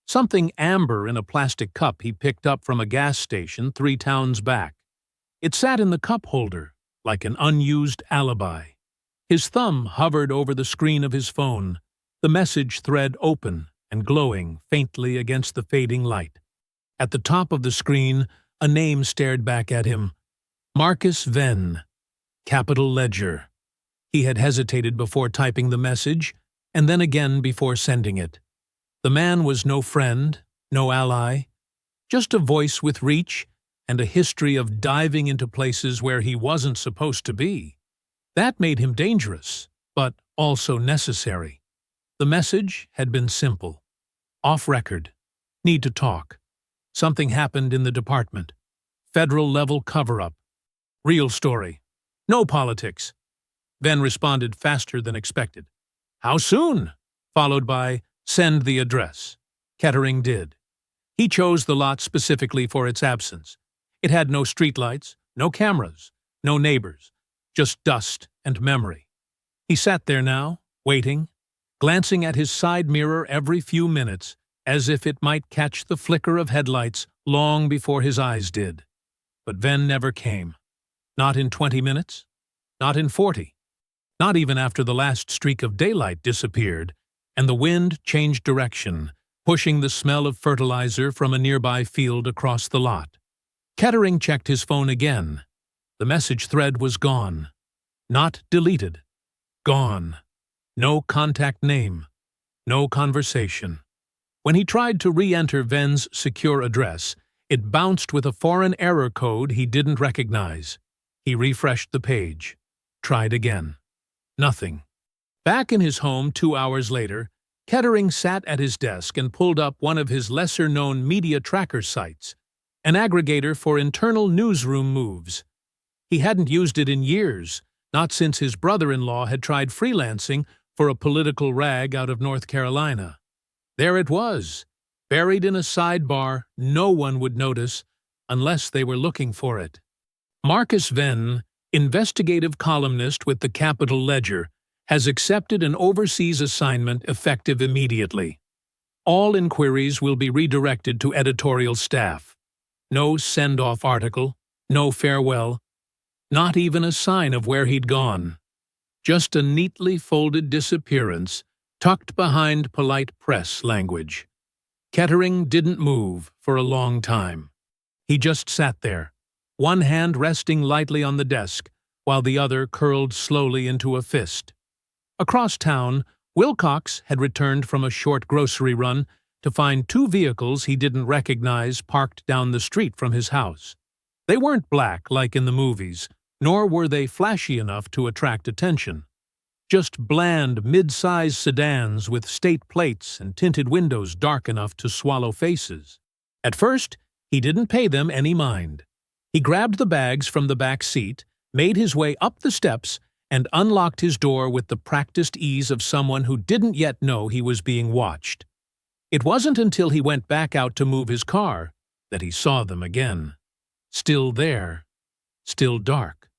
Something amber in a plastic cup he picked up from a gas station 3 towns back. It sat in the cup holder, like an unused alibi. His thumb hovered over the screen of his phone, the message thread open and glowing faintly against the fading light. At the top of the screen, a name stared back at him. Marcus Venn, capital ledger. He had hesitated before typing the message, and then again before sending it. The man was no friend, no ally, just a voice with reach and a history of diving into places where he wasn't supposed to be. That made him dangerous, but also necessary. The message had been simple. Off record. Need to talk. Something happened in the department. Federal-level cover-up. Real story. No politics. Venn responded faster than expected. How soon? Followed by, send the address. Kettering did. He chose the lot specifically for its absence. It had no streetlights, no cameras, no neighbors, just dust and memory. He sat there now, waiting, glancing at his side mirror every few minutes, as if it might catch the flicker of headlights long before his eyes did. But Venn never came. Not in 20 minutes. Not in 40. Not even after the last streak of daylight disappeared, and the wind changed direction, pushing the smell of fertilizer from a nearby field across the lot. Kettering checked his phone again. The message thread was gone. Not deleted. Gone. No contact name. No conversation. When he tried to re-enter Venn's secure address, it bounced with a foreign error code he didn't recognize. He refreshed the page. Tried again. Nothing. Back in his home 2 hours later, Kettering sat at his desk and pulled up one of his lesser-known media tracker sites, an aggregator for internal newsroom moves. He hadn't used it in years, not since his brother-in-law had tried freelancing for a political rag out of North Carolina. There it was, buried in a sidebar no one would notice unless they were looking for it. Marcus Venn, investigative columnist with the Capital Ledger, has accepted an overseas assignment effective immediately. All inquiries will be redirected to editorial staff. No send-off article, no farewell, not even a sign of where he'd gone. Just a neatly folded disappearance tucked behind polite press language. Kettering didn't move for a long time. He just sat there, one hand resting lightly on the desk, while the other curled slowly into a fist. Across town, Wilcox had returned from a short grocery run to find 2 vehicles he didn't recognize parked down the street from his house. They weren't black like in the movies, nor were they flashy enough to attract attention. Just bland, mid-sized sedans with state plates and tinted windows dark enough to swallow faces. At first, he didn't pay them any mind. He grabbed the bags from the back seat, made his way up the steps, and unlocked his door with the practiced ease of someone who didn't yet know he was being watched. It wasn't until he went back out to move his car that he saw them again. Still there, still dark,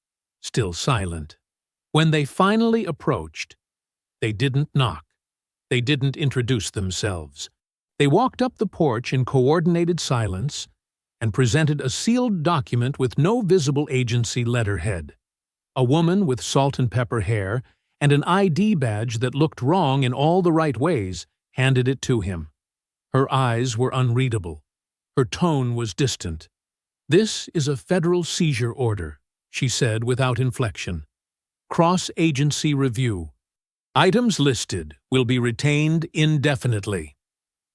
still silent. When they finally approached, they didn't knock. They didn't introduce themselves. They walked up the porch in coordinated silence and presented a sealed document with no visible agency letterhead. A woman with salt and pepper hair and an ID badge that looked wrong in all the right ways handed it to him. Her eyes were unreadable. Her tone was distant. "This is a federal seizure order," she said without inflection. "Cross-agency review. Items listed will be retained indefinitely."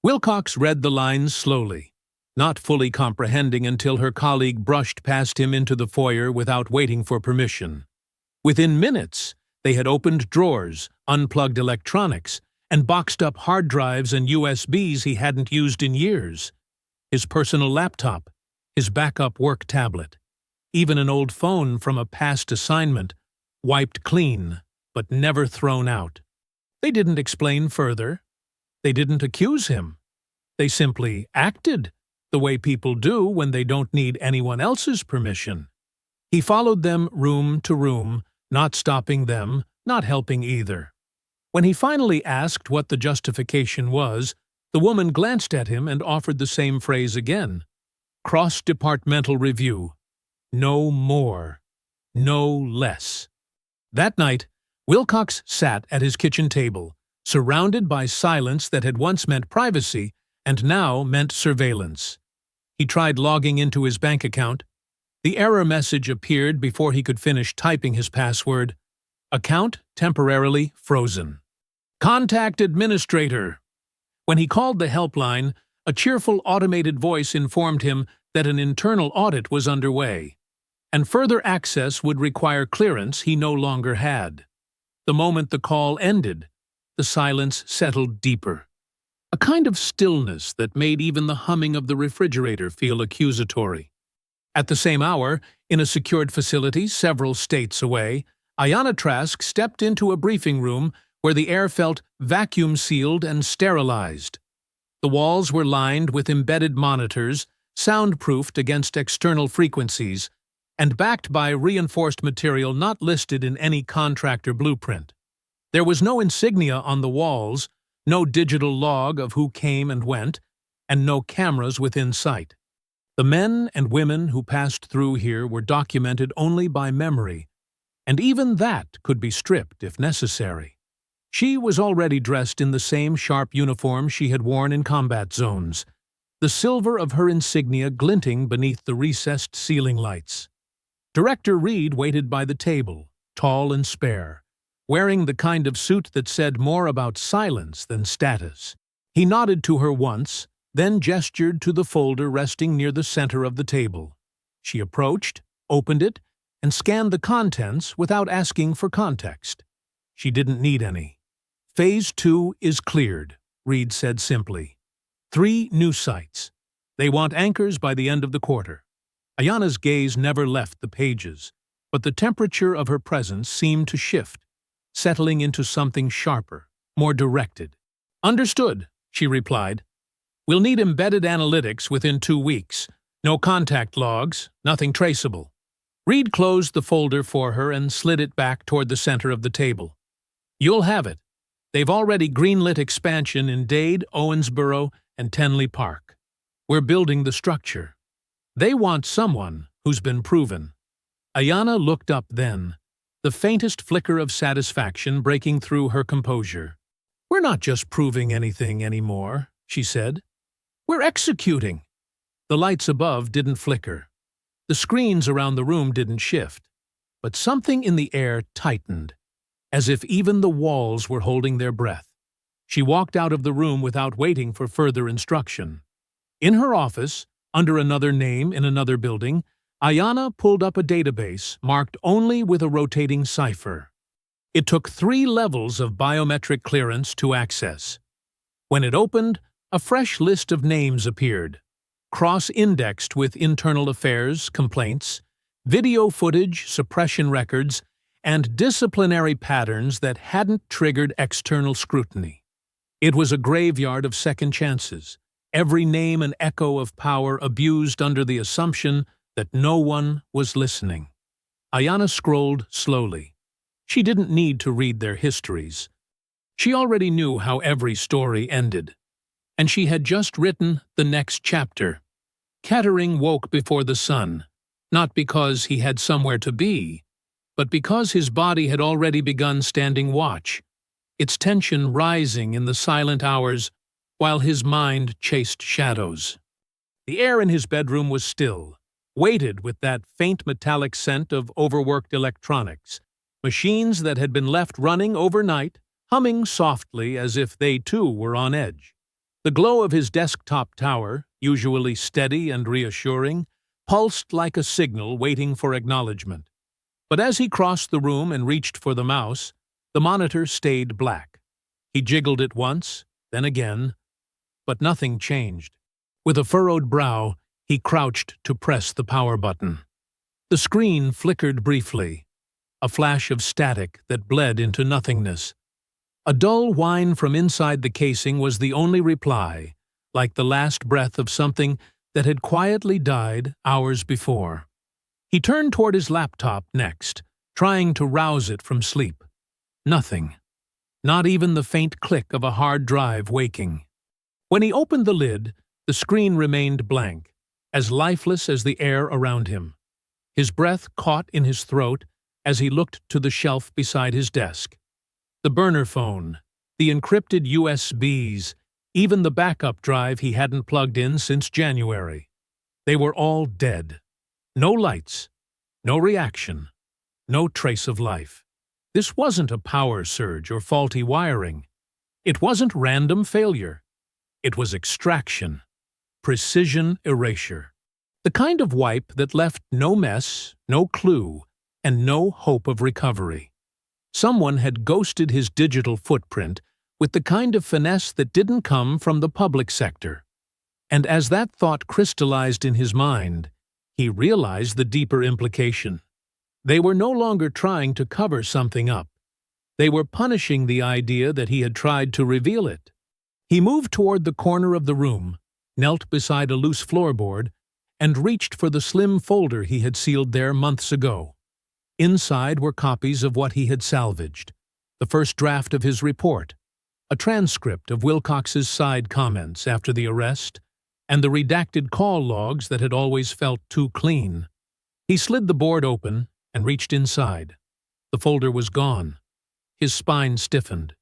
Wilcox read the lines slowly, not fully comprehending until her colleague brushed past him into the foyer without waiting for permission. Within minutes, they had opened drawers, unplugged electronics, and boxed up hard drives and USBs he hadn't used in years. His personal laptop, his backup work tablet, even an old phone from a past assignment, wiped clean, but never thrown out. They didn't explain further. They didn't accuse him. They simply acted the way people do when they don't need anyone else's permission. He followed them room to room, not stopping them, not helping either. When he finally asked what the justification was, the woman glanced at him and offered the same phrase again. Cross-departmental review. No more. No less. That night, Wilcox sat at his kitchen table, surrounded by silence that had once meant privacy and now meant surveillance. He tried logging into his bank account. The error message appeared before he could finish typing his password. Account temporarily frozen. Contact administrator. When he called the helpline, a cheerful automated voice informed him that an internal audit was underway, and further access would require clearance he no longer had. The moment the call ended, the silence settled deeper. A kind of stillness that made even the humming of the refrigerator feel accusatory. At the same hour, in a secured facility several states away, Ayanna Trask stepped into a briefing room where the air felt vacuum-sealed and sterilized. The walls were lined with embedded monitors, soundproofed against external frequencies, and backed by reinforced material not listed in any contractor blueprint. There was no insignia on the walls, no digital log of who came and went, and no cameras within sight. The men and women who passed through here were documented only by memory, and even that could be stripped if necessary. She was already dressed in the same sharp uniform she had worn in combat zones, the silver of her insignia glinting beneath the recessed ceiling lights. Director Reed waited by the table, tall and spare, wearing the kind of suit that said more about silence than status. He nodded to her once, then gestured to the folder resting near the center of the table. She approached, opened it, and scanned the contents without asking for context. She didn't need any. Phase 2 is cleared, Reed said simply. 3 new sites. They want anchors by the end of the quarter. Ayanna's gaze never left the pages, but the temperature of her presence seemed to shift, settling into something sharper, more directed. Understood, she replied. We'll need embedded analytics within 2 weeks. No contact logs, nothing traceable. Reed closed the folder for her and slid it back toward the center of the table. You'll have it. They've already greenlit expansion in Dade, Owensboro, and Tenley Park. We're building the structure. They want someone who's been proven. Ayanna looked up then, the faintest flicker of satisfaction breaking through her composure. We're not just proving anything anymore, she said. We're executing. The lights above didn't flicker. The screens around the room didn't shift. But something in the air tightened, as if even the walls were holding their breath. She walked out of the room without waiting for further instruction. In her office, under another name in another building, Ayanna pulled up a database marked only with a rotating cipher. It took 3 levels of biometric clearance to access. When it opened, a fresh list of names appeared, cross-indexed with internal affairs, complaints, video footage, suppression records, and disciplinary patterns that hadn't triggered external scrutiny. It was a graveyard of second chances, every name an echo of power abused under the assumption that no one was listening. Ayanna scrolled slowly. She didn't need to read their histories. She already knew how every story ended, and she had just written the next chapter. Kettering woke before the sun, not because he had somewhere to be, but because his body had already begun standing watch, its tension rising in the silent hours while his mind chased shadows. The air in his bedroom was still, weighted with that faint metallic scent of overworked electronics, machines that had been left running overnight, humming softly as if they too were on edge. The glow of his desktop tower, usually steady and reassuring, pulsed like a signal waiting for acknowledgement. But as he crossed the room and reached for the mouse, the monitor stayed black. He jiggled it once, then again, but nothing changed. With a furrowed brow, he crouched to press the power button. The screen flickered briefly, a flash of static that bled into nothingness. A dull whine from inside the casing was the only reply, like the last breath of something that had quietly died hours before. He turned toward his laptop next, trying to rouse it from sleep. Nothing. Not even the faint click of a hard drive waking. When he opened the lid, the screen remained blank, as lifeless as the air around him. His breath caught in his throat as he looked to the shelf beside his desk. The burner phone, the encrypted USBs, even the backup drive he hadn't plugged in since January. They were all dead. No lights, no reaction, no trace of life. This wasn't a power surge or faulty wiring. It wasn't random failure. It was extraction, precision erasure. The kind of wipe that left no mess, no clue, and no hope of recovery. Someone had ghosted his digital footprint with the kind of finesse that didn't come from the public sector. And as that thought crystallized in his mind, he realized the deeper implication. They were no longer trying to cover something up. They were punishing the idea that he had tried to reveal it. He moved toward the corner of the room, knelt beside a loose floorboard, and reached for the slim folder he had sealed there months ago. Inside were copies of what he had salvaged, the first draft of his report, a transcript of Wilcox's side comments after the arrest, and the redacted call logs that had always felt too clean. He slid the board open and reached inside. The folder was gone. His spine stiffened.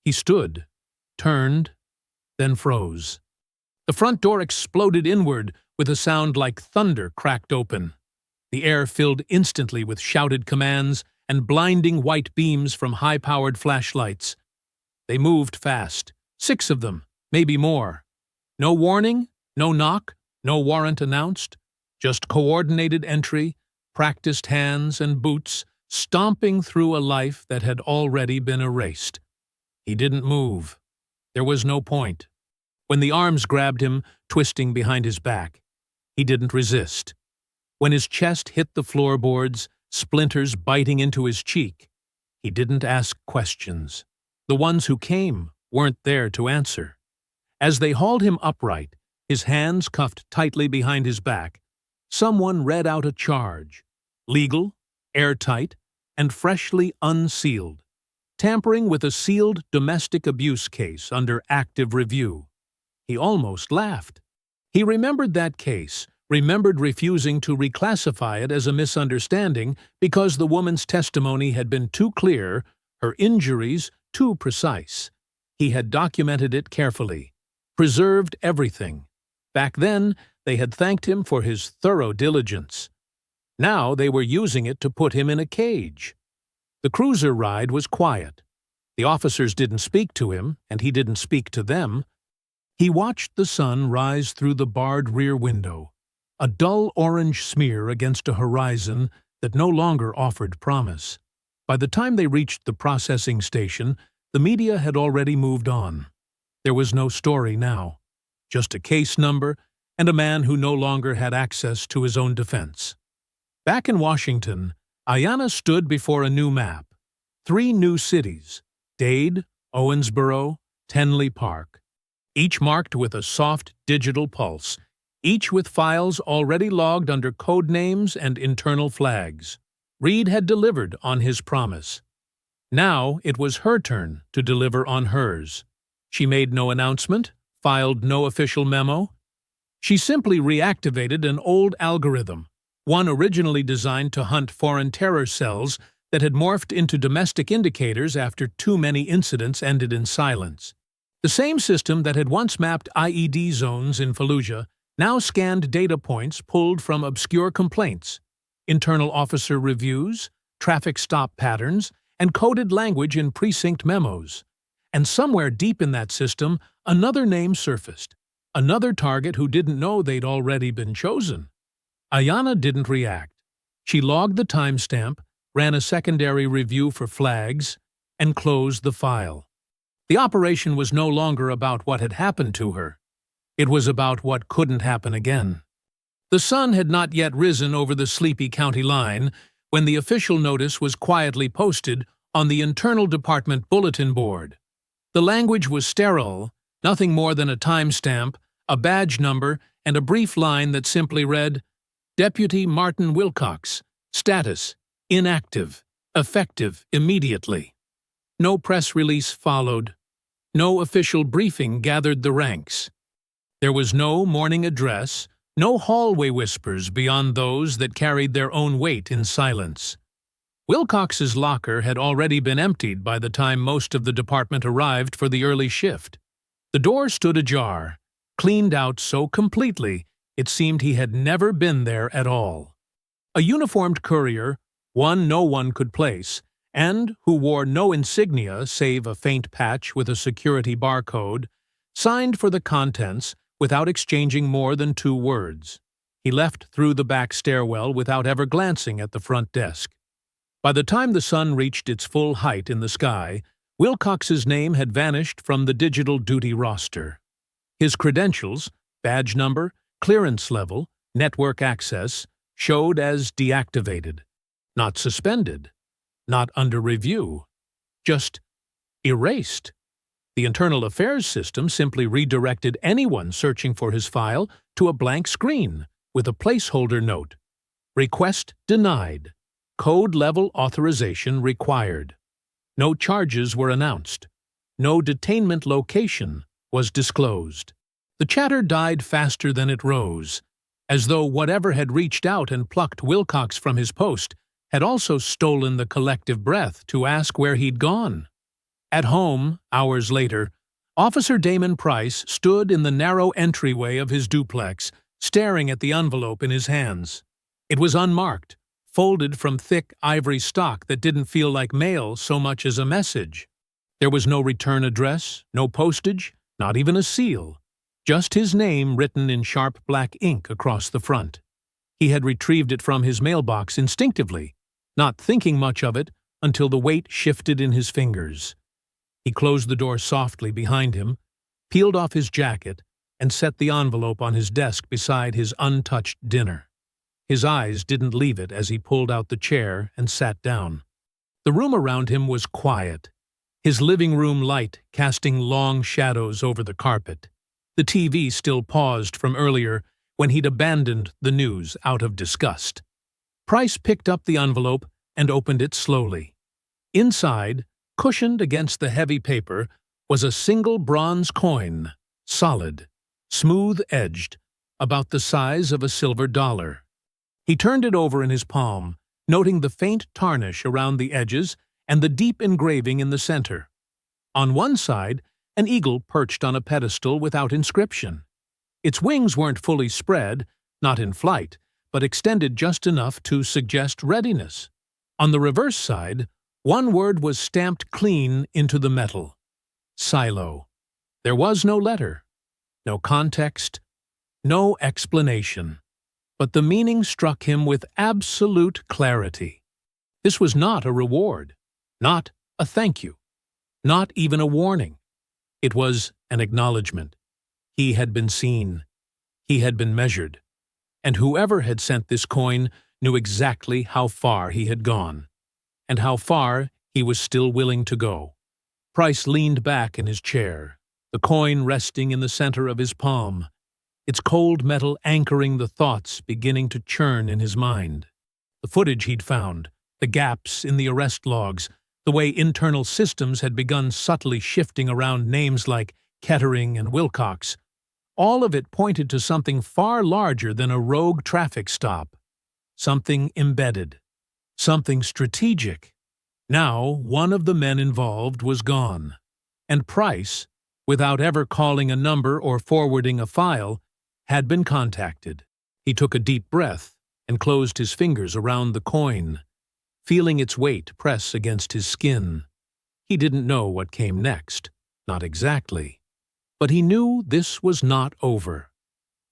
He stood, turned, then froze. The front door exploded inward with a sound like thunder cracked open. The air filled instantly with shouted commands and blinding white beams from high-powered flashlights. They moved fast, 6 of them, maybe more. No warning, no knock, no warrant announced, just coordinated entry, practiced hands and boots, stomping through a life that had already been erased. He didn't move. There was no point. When the arms grabbed him, twisting behind his back, he didn't resist. When his chest hit the floorboards, splinters biting into his cheek, he didn't ask questions. The ones who came weren't there to answer. As they hauled him upright, his hands cuffed tightly behind his back, someone read out a charge, legal, airtight, and freshly unsealed, tampering with a sealed domestic abuse case under active review. He almost laughed. He remembered that case, remembered refusing to reclassify it as a misunderstanding because the woman's testimony had been too clear, her injuries too precise. He had documented it carefully, preserved everything. Back then, they had thanked him for his thorough diligence. Now they were using it to put him in a cage. The cruiser ride was quiet. The officers didn't speak to him, and he didn't speak to them. He watched the sun rise through the barred rear window, a dull orange smear against a horizon that no longer offered promise. By the time they reached the processing station, the media had already moved on. There was no story now, just a case number and a man who no longer had access to his own defense. Back in Washington, Ayanna stood before a new map. 3 new cities, Dade, Owensboro, Tenley Park, each marked with a soft digital pulse, each with files already logged under code names and internal flags. Reed had delivered on his promise. Now it was her turn to deliver on hers. She made no announcement, filed no official memo. She simply reactivated an old algorithm, one originally designed to hunt foreign terror cells that had morphed into domestic indicators after too many incidents ended in silence. The same system that had once mapped IED zones in Fallujah now scanned data points pulled from obscure complaints, internal officer reviews, traffic stop patterns, and coded language in precinct memos. And somewhere deep in that system, another name surfaced, another target who didn't know they'd already been chosen. Ayanna didn't react. She logged the timestamp, ran a secondary review for flags, and closed the file. The operation was no longer about what had happened to her. It was about what couldn't happen again. The sun had not yet risen over the sleepy county line when the official notice was quietly posted on the internal department bulletin board. The language was sterile, nothing more than a timestamp, a badge number, and a brief line that simply read, Deputy Martin Wilcox, status, inactive, effective immediately. No press release followed. No official briefing gathered the ranks. There was no morning address, no hallway whispers beyond those that carried their own weight in silence. Wilcox's locker had already been emptied by the time most of the department arrived for the early shift. The door stood ajar, cleaned out so completely it seemed he had never been there at all. A uniformed courier, one no one could place, and who wore no insignia save a faint patch with a security barcode, signed for the contents without exchanging more than 2 words. He left through the back stairwell without ever glancing at the front desk. By the time the sun reached its full height in the sky, Wilcox's name had vanished from the digital duty roster. His credentials, badge number, clearance level, network access, showed as deactivated, not suspended, not under review, just erased. The internal affairs system simply redirected anyone searching for his file to a blank screen with a placeholder note. Request denied. Code level authorization required. No charges were announced. No detainment location was disclosed. The chatter died faster than it rose, as though whatever had reached out and plucked Wilcox from his post had also stolen the collective breath to ask where he'd gone. At home, hours later, Officer Damon Price stood in the narrow entryway of his duplex, staring at the envelope in his hands. It was unmarked, folded from thick ivory stock that didn't feel like mail so much as a message. There was no return address, no postage, not even a seal. Just his name written in sharp black ink across the front. He had retrieved it from his mailbox instinctively, not thinking much of it until the weight shifted in his fingers. He closed the door softly behind him, peeled off his jacket, and set the envelope on his desk beside his untouched dinner. His eyes didn't leave it as he pulled out the chair and sat down. The room around him was quiet, his living room light casting long shadows over the carpet. The TV still paused from earlier when he'd abandoned the news out of disgust. Price picked up the envelope and opened it slowly. Inside, cushioned against the heavy paper, was a single bronze coin, solid, smooth-edged, about the size of a silver dollar. He turned it over in his palm, noting the faint tarnish around the edges and the deep engraving in the center. On one side, an eagle perched on a pedestal without inscription. Its wings weren't fully spread, not in flight, but extended just enough to suggest readiness. On the reverse side, one word was stamped clean into the metal. Silo. There was no letter, no context, no explanation. But the meaning struck him with absolute clarity. This was not a reward, not a thank you, not even a warning. It was an acknowledgement. He had been seen. He had been measured. And whoever had sent this coin knew exactly how far he had gone, and how far he was still willing to go. Price leaned back in his chair, the coin resting in the center of his palm, its cold metal anchoring the thoughts beginning to churn in his mind. The footage he'd found, the gaps in the arrest logs, the way internal systems had begun subtly shifting around names like Kettering and Wilcox, all of it pointed to something far larger than a rogue traffic stop. Something embedded. Something strategic. Now, one of the men involved was gone. And Price, without ever calling a number or forwarding a file, had been contacted. He took a deep breath and closed his fingers around the coin, feeling its weight press against his skin. He didn't know what came next, not exactly. But he knew this was not over.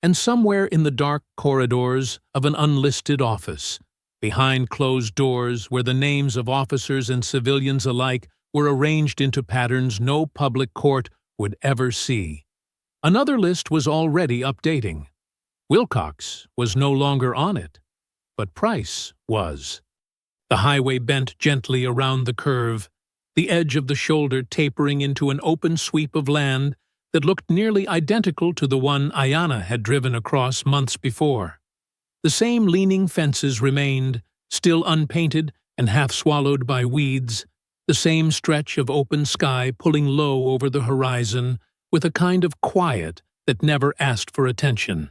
And somewhere in the dark corridors of an unlisted office, behind closed doors where the names of officers and civilians alike were arranged into patterns no public court would ever see, another list was already updating. Wilcox was no longer on it, but Price was. The highway bent gently around the curve, the edge of the shoulder tapering into an open sweep of land that looked nearly identical to the one Ayanna had driven across months before. The same leaning fences remained, still unpainted and half swallowed by weeds, the same stretch of open sky pulling low over the horizon with a kind of quiet that never asked for attention.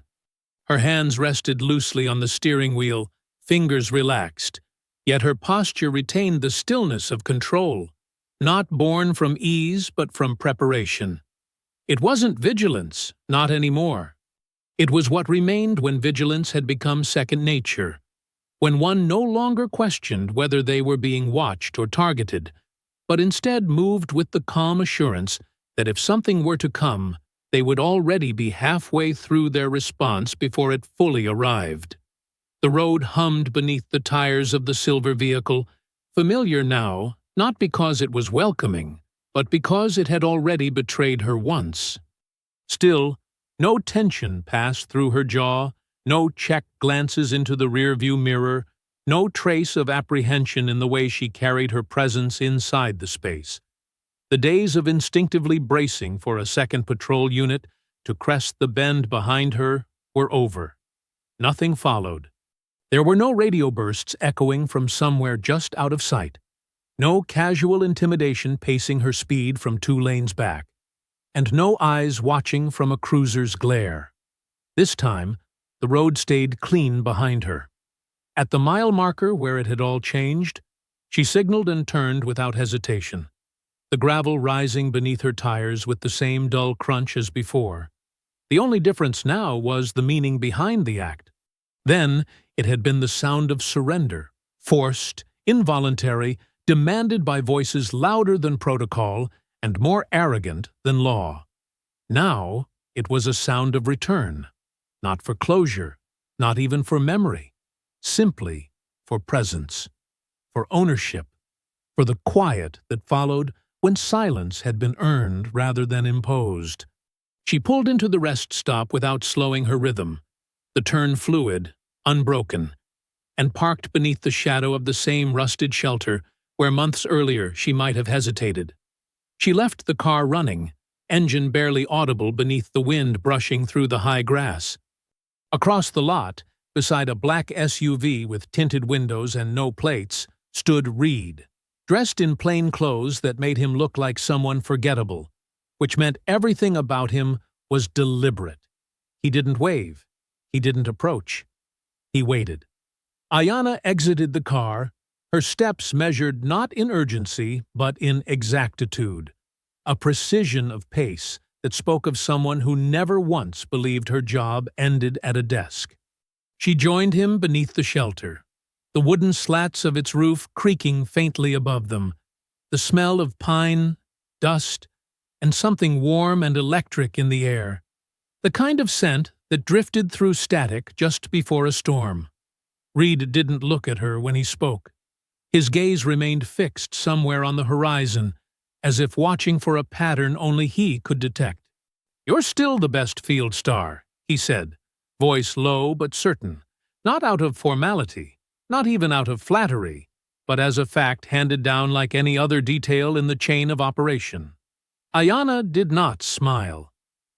Her hands rested loosely on the steering wheel, fingers relaxed, yet her posture retained the stillness of control, not born from ease but from preparation. It wasn't vigilance, not anymore. It was what remained when vigilance had become second nature, when one no longer questioned whether they were being watched or targeted, but instead moved with the calm assurance that if something were to come, they would already be halfway through their response before it fully arrived. The road hummed beneath the tires of the silver vehicle, familiar now, not because it was welcoming, but because it had already betrayed her once. Still, no tension passed through her jaw, no checked glances into the rearview mirror, no trace of apprehension in the way she carried her presence inside the space. The days of instinctively bracing for a second patrol unit to crest the bend behind her were over. Nothing followed. There were no radio bursts echoing from somewhere just out of sight, no casual intimidation pacing her speed from 2 lanes back, and no eyes watching from a cruiser's glare. This time, the road stayed clean behind her. At the mile marker where it had all changed, she signaled and turned without hesitation, the gravel rising beneath her tires with the same dull crunch as before. The only difference now was the meaning behind the act. Then it had been the sound of surrender, forced, involuntary, demanded by voices louder than protocol and more arrogant than law. Now it was a sound of return, not for closure, not even for memory, simply for presence, for ownership, for the quiet that followed when silence had been earned rather than imposed. She pulled into the rest stop without slowing her rhythm, the turn fluid, unbroken, and parked beneath the shadow of the same rusted shelter where months earlier she might have hesitated. She left the car running, engine barely audible beneath the wind brushing through the high grass. Across the lot, beside a black SUV with tinted windows and no plates, stood Reed, dressed in plain clothes that made him look like someone forgettable, which meant everything about him was deliberate. He didn't wave. He didn't approach. He waited. Ayanna exited the car, her steps measured not in urgency but in exactitude, a precision of pace that spoke of someone who never once believed her job ended at a desk. She joined him beneath the shelter, the wooden slats of its roof creaking faintly above them, the smell of pine, dust, and something warm and electric in the air, the kind of scent that drifted through static just before a storm. Reed didn't look at her when he spoke. His gaze remained fixed somewhere on the horizon, as if watching for a pattern only he could detect. "You're still the best field star," he said, voice low but certain, not out of formality, not even out of flattery, but as a fact handed down like any other detail in the chain of operation. Ayana did not smile.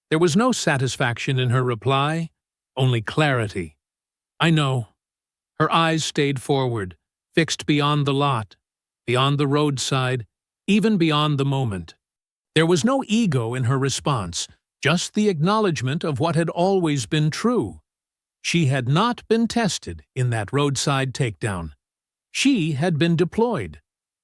There was no satisfaction in her reply, only clarity. I know. Her eyes stayed forward, fixed beyond the lot, beyond the roadside, even beyond the moment. There was no ego in her response, just the acknowledgement of what had always been true. She had not been tested in that roadside takedown. She had been deployed,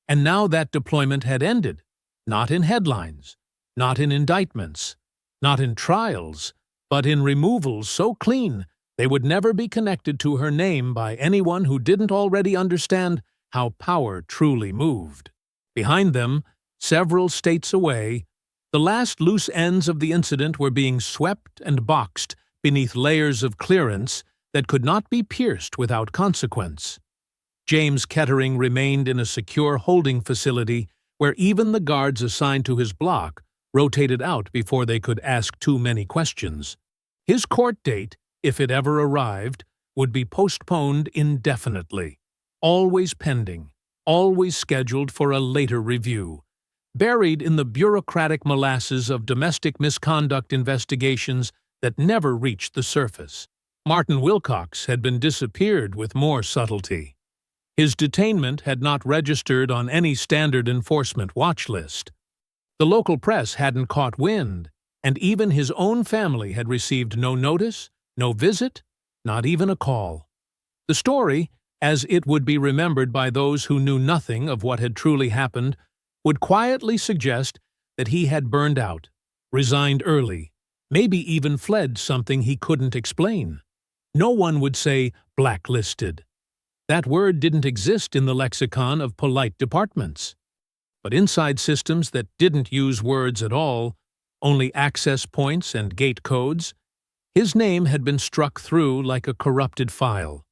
and now that deployment had ended, not in headlines, not in indictments, not in trials, but in removals so clean they would never be connected to her name by anyone who didn't already understand how power truly moved. Behind them, several states away, the last loose ends of the incident were being swept and boxed beneath layers of clearance that could not be pierced without consequence. James Kettering remained in a secure holding facility where even the guards assigned to his block rotated out before they could ask too many questions. His court date, if it ever arrived, would be postponed indefinitely, always pending, always scheduled for a later review, buried in the bureaucratic molasses of domestic misconduct investigations that never reached the surface. Martin Wilcox had been disappeared with more subtlety. His detainment had not registered on any standard enforcement watch list. The local press hadn't caught wind, and even his own family had received no notice, no visit, not even a call. The story, as it would be remembered by those who knew nothing of what had truly happened, would quietly suggest that he had burned out, resigned early, maybe even fled something he couldn't explain. No one would say blacklisted. That word didn't exist in the lexicon of polite departments. But inside systems that didn't use words at all, only access points and gate codes, his name had been struck through like a corrupted file.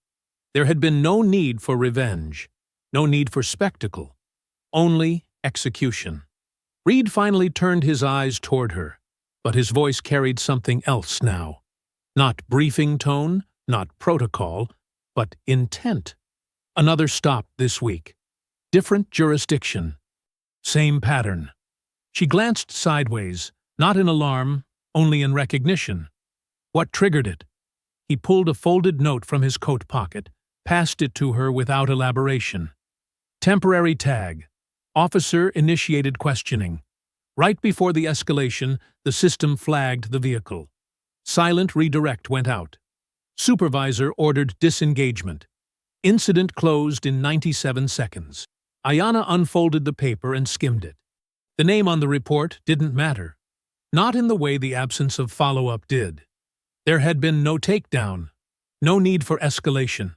There had been no need for revenge, no need for spectacle, only execution. Reed finally turned his eyes toward her, but his voice carried something else now. Not briefing tone, not protocol, but intent. Another stop this week. Different jurisdiction. Same pattern. She glanced sideways, not in alarm, only in recognition. What triggered it? He pulled a folded note from his coat pocket, passed it to her without elaboration. Temporary tag. Officer-initiated questioning. Right before the escalation, the system flagged the vehicle. Silent redirect went out. Supervisor ordered disengagement. Incident closed in 97 seconds. Ayana unfolded the paper and skimmed it. The name on the report didn't matter. Not in the way the absence of follow-up did. There had been no takedown, no need for escalation.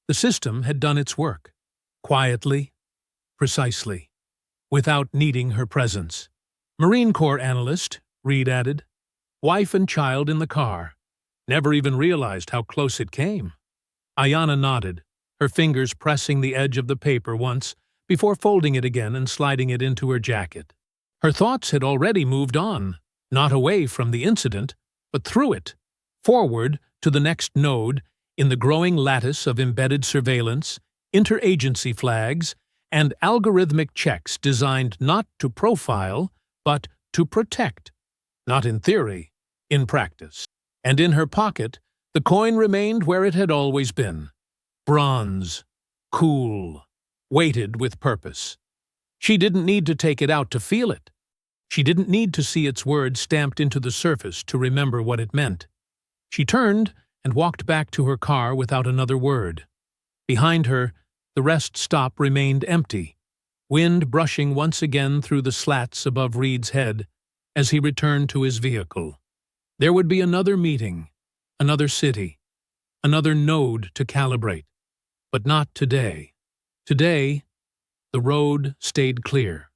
The system had done its work. Quietly, precisely, without needing her presence. Marine Corps analyst, Reed added. Wife and child in the car. Never even realized how close it came. Ayana nodded, her fingers pressing the edge of the paper once before folding it again and sliding it into her jacket. Her thoughts had already moved on, not away from the incident, but through it, forward to the next node in the growing lattice of embedded surveillance, interagency flags, and algorithmic checks designed not to profile, but to protect. Not in theory, in practice. And in her pocket, the coin remained where it had always been. Bronze, cool, weighted with purpose. She didn't need to take it out to feel it. She didn't need to see its words stamped into the surface to remember what it meant. She turned and walked back to her car without another word. Behind her, the rest stop remained empty, wind brushing once again through the slats above Reed's head as he returned to his vehicle. There would be another meeting, another city, another node to calibrate. But not today. Today, the road stayed clear.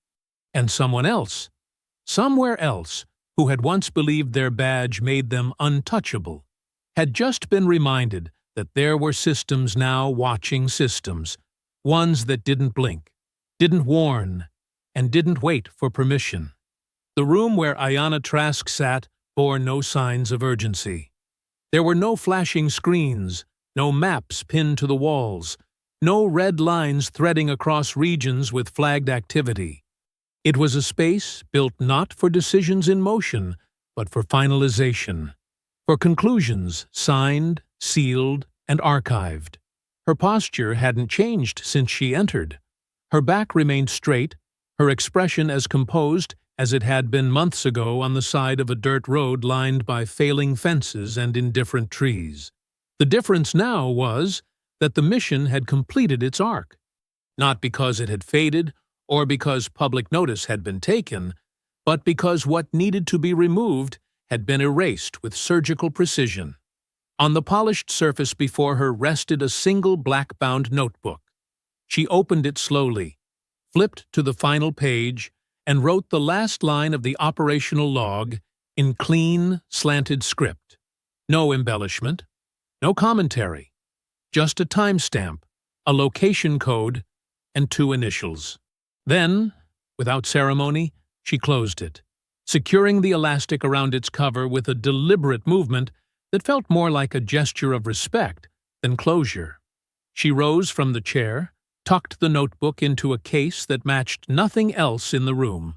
And someone else, somewhere else, who had once believed their badge made them untouchable, had just been reminded that there were systems now watching systems, ones that didn't blink, didn't warn, and didn't wait for permission. The room where Ayana Trask sat bore no signs of urgency. There were no flashing screens, no maps pinned to the walls, no red lines threading across regions with flagged activity. It was a space built not for decisions in motion, but for finalization, for conclusions signed, sealed, and archived. Her posture hadn't changed since she entered. Her back remained straight, her expression as composed as it had been months ago on the side of a dirt road lined by failing fences and indifferent trees. The difference now was that the mission had completed its arc, not because it had faded or because public notice had been taken, but because what needed to be removed had been erased with surgical precision. On the polished surface before her rested a single black-bound notebook. She opened it slowly, flipped to the final page, and wrote the last line of the operational log in clean, slanted script. No embellishment, no commentary, just a timestamp, a location code, and 2 initials. Then, without ceremony, she closed it, securing the elastic around its cover with a deliberate movement that felt more like a gesture of respect than closure. She rose from the chair, tucked the notebook into a case that matched nothing else in the room,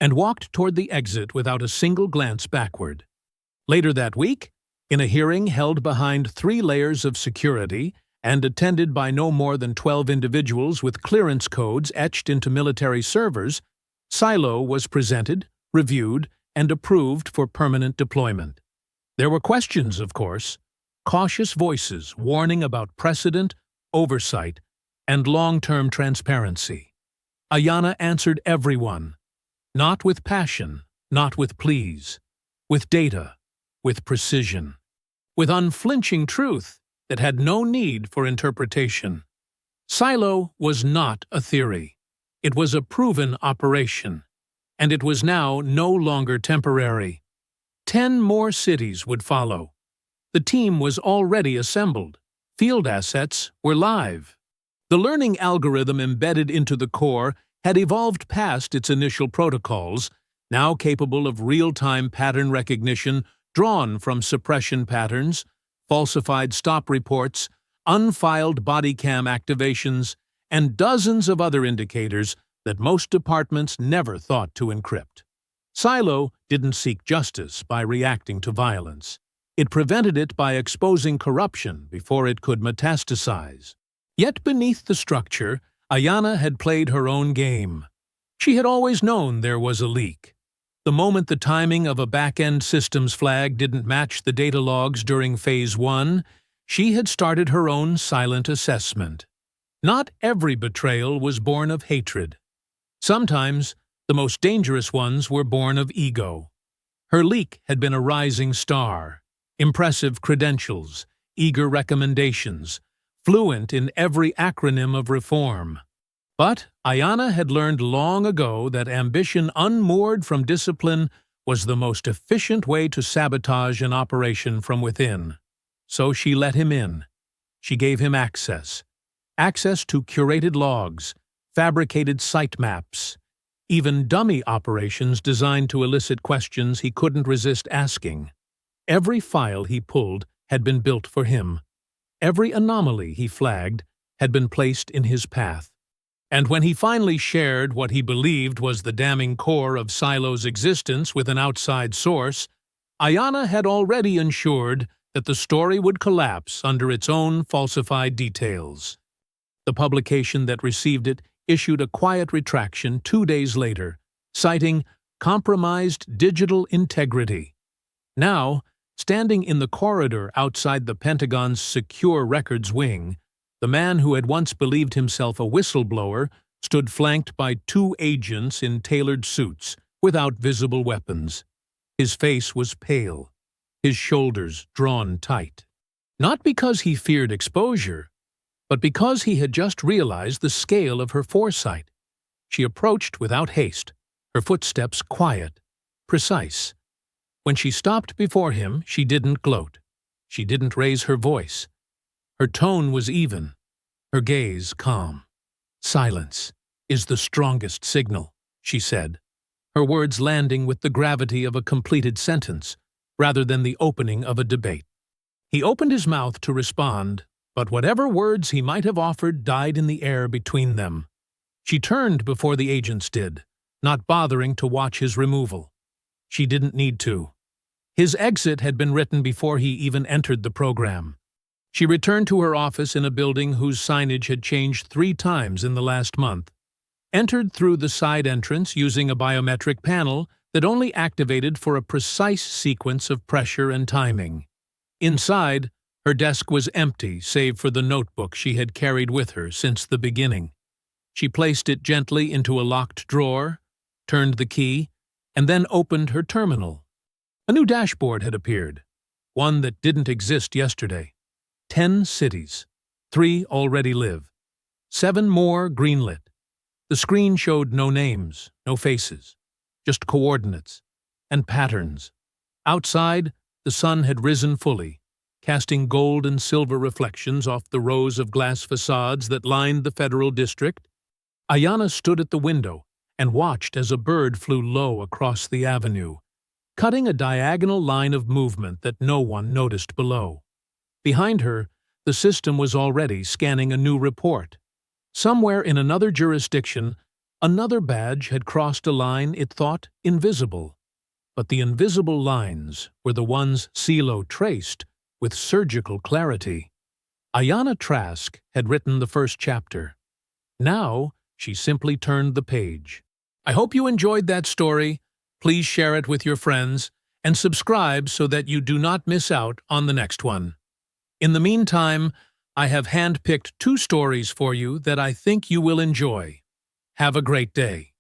and walked toward the exit without a single glance backward. Later that week, in a hearing held behind 3 layers of security and attended by no more than 12 individuals with clearance codes etched into military servers, Silo was presented, reviewed, and approved for permanent deployment. There were questions, of course, cautious voices warning about precedent, oversight, and long-term transparency. Ayanna answered everyone, not with passion, not with pleas, with data, with precision, with unflinching truth that had no need for interpretation. Silo was not a theory. It was a proven operation, and it was now no longer temporary. 10 more cities would follow. The team was already assembled. Field assets were live. The learning algorithm embedded into the core had evolved past its initial protocols, now capable of real-time pattern recognition drawn from suppression patterns, falsified stop reports, unfiled body cam activations, and dozens of other indicators that most departments never thought to encrypt. Silo didn't seek justice by reacting to violence. It prevented it by exposing corruption before it could metastasize. Yet beneath the structure, Ayanna had played her own game. She had always known there was a leak. The moment the timing of a back-end systems flag didn't match the data logs during Phase 1, she had started her own silent assessment. Not every betrayal was born of hatred. Sometimes, the most dangerous ones were born of ego. Her leak had been a rising star, impressive credentials, eager recommendations, fluent in every acronym of reform. But Ayanna had learned long ago that ambition unmoored from discipline was the most efficient way to sabotage an operation from within. So she let him in. She gave him access. Access to curated logs, fabricated site maps, even dummy operations designed to elicit questions he couldn't resist asking. Every file he pulled had been built for him. Every anomaly he flagged had been placed in his path. And when he finally shared what he believed was the damning core of Silo's existence with an outside source, Ayanna had already ensured that the story would collapse under its own falsified details. The publication that received it issued a quiet retraction 2 days later, citing compromised digital integrity. Now, standing in the corridor outside the Pentagon's Secure Records Wing, the man who had once believed himself a whistleblower stood flanked by 2 agents in tailored suits, without visible weapons. His face was pale, his shoulders drawn tight. Not because he feared exposure, but because he had just realized the scale of her foresight. She approached without haste, her footsteps quiet, precise. When she stopped before him, she didn't gloat. She didn't raise her voice. Her tone was even, her gaze calm. "Silence is the strongest signal," she said, her words landing with the gravity of a completed sentence, rather than the opening of a debate. He opened his mouth to respond, but whatever words he might have offered died in the air between them. She turned before the agents did, not bothering to watch his removal. She didn't need to. His exit had been written before he even entered the program. She returned to her office in a building whose signage had changed 3 times in the last month, entered through the side entrance using a biometric panel that only activated for a precise sequence of pressure and timing. Inside, her desk was empty save for the notebook she had carried with her since the beginning. She placed it gently into a locked drawer, turned the key, and then opened her terminal. A new dashboard had appeared, one that didn't exist yesterday. 10 cities, 3 already live, 7 more greenlit. The screen showed no names, no faces, just coordinates and patterns. Outside, the sun had risen fully, casting gold and silver reflections off the rows of glass facades that lined the federal district. Ayana stood at the window and watched as a bird flew low across the avenue, cutting a diagonal line of movement that no one noticed below. Behind her, the system was already scanning a new report. Somewhere in another jurisdiction, another badge had crossed a line it thought invisible. But the invisible lines were the ones CeeLo traced with surgical clarity. Ayana Trask had written the first chapter. Now, she simply turned the page. I hope you enjoyed that story. Please share it with your friends and subscribe so that you do not miss out on the next one. In the meantime, I have handpicked 2 stories for you that I think you will enjoy. Have a great day.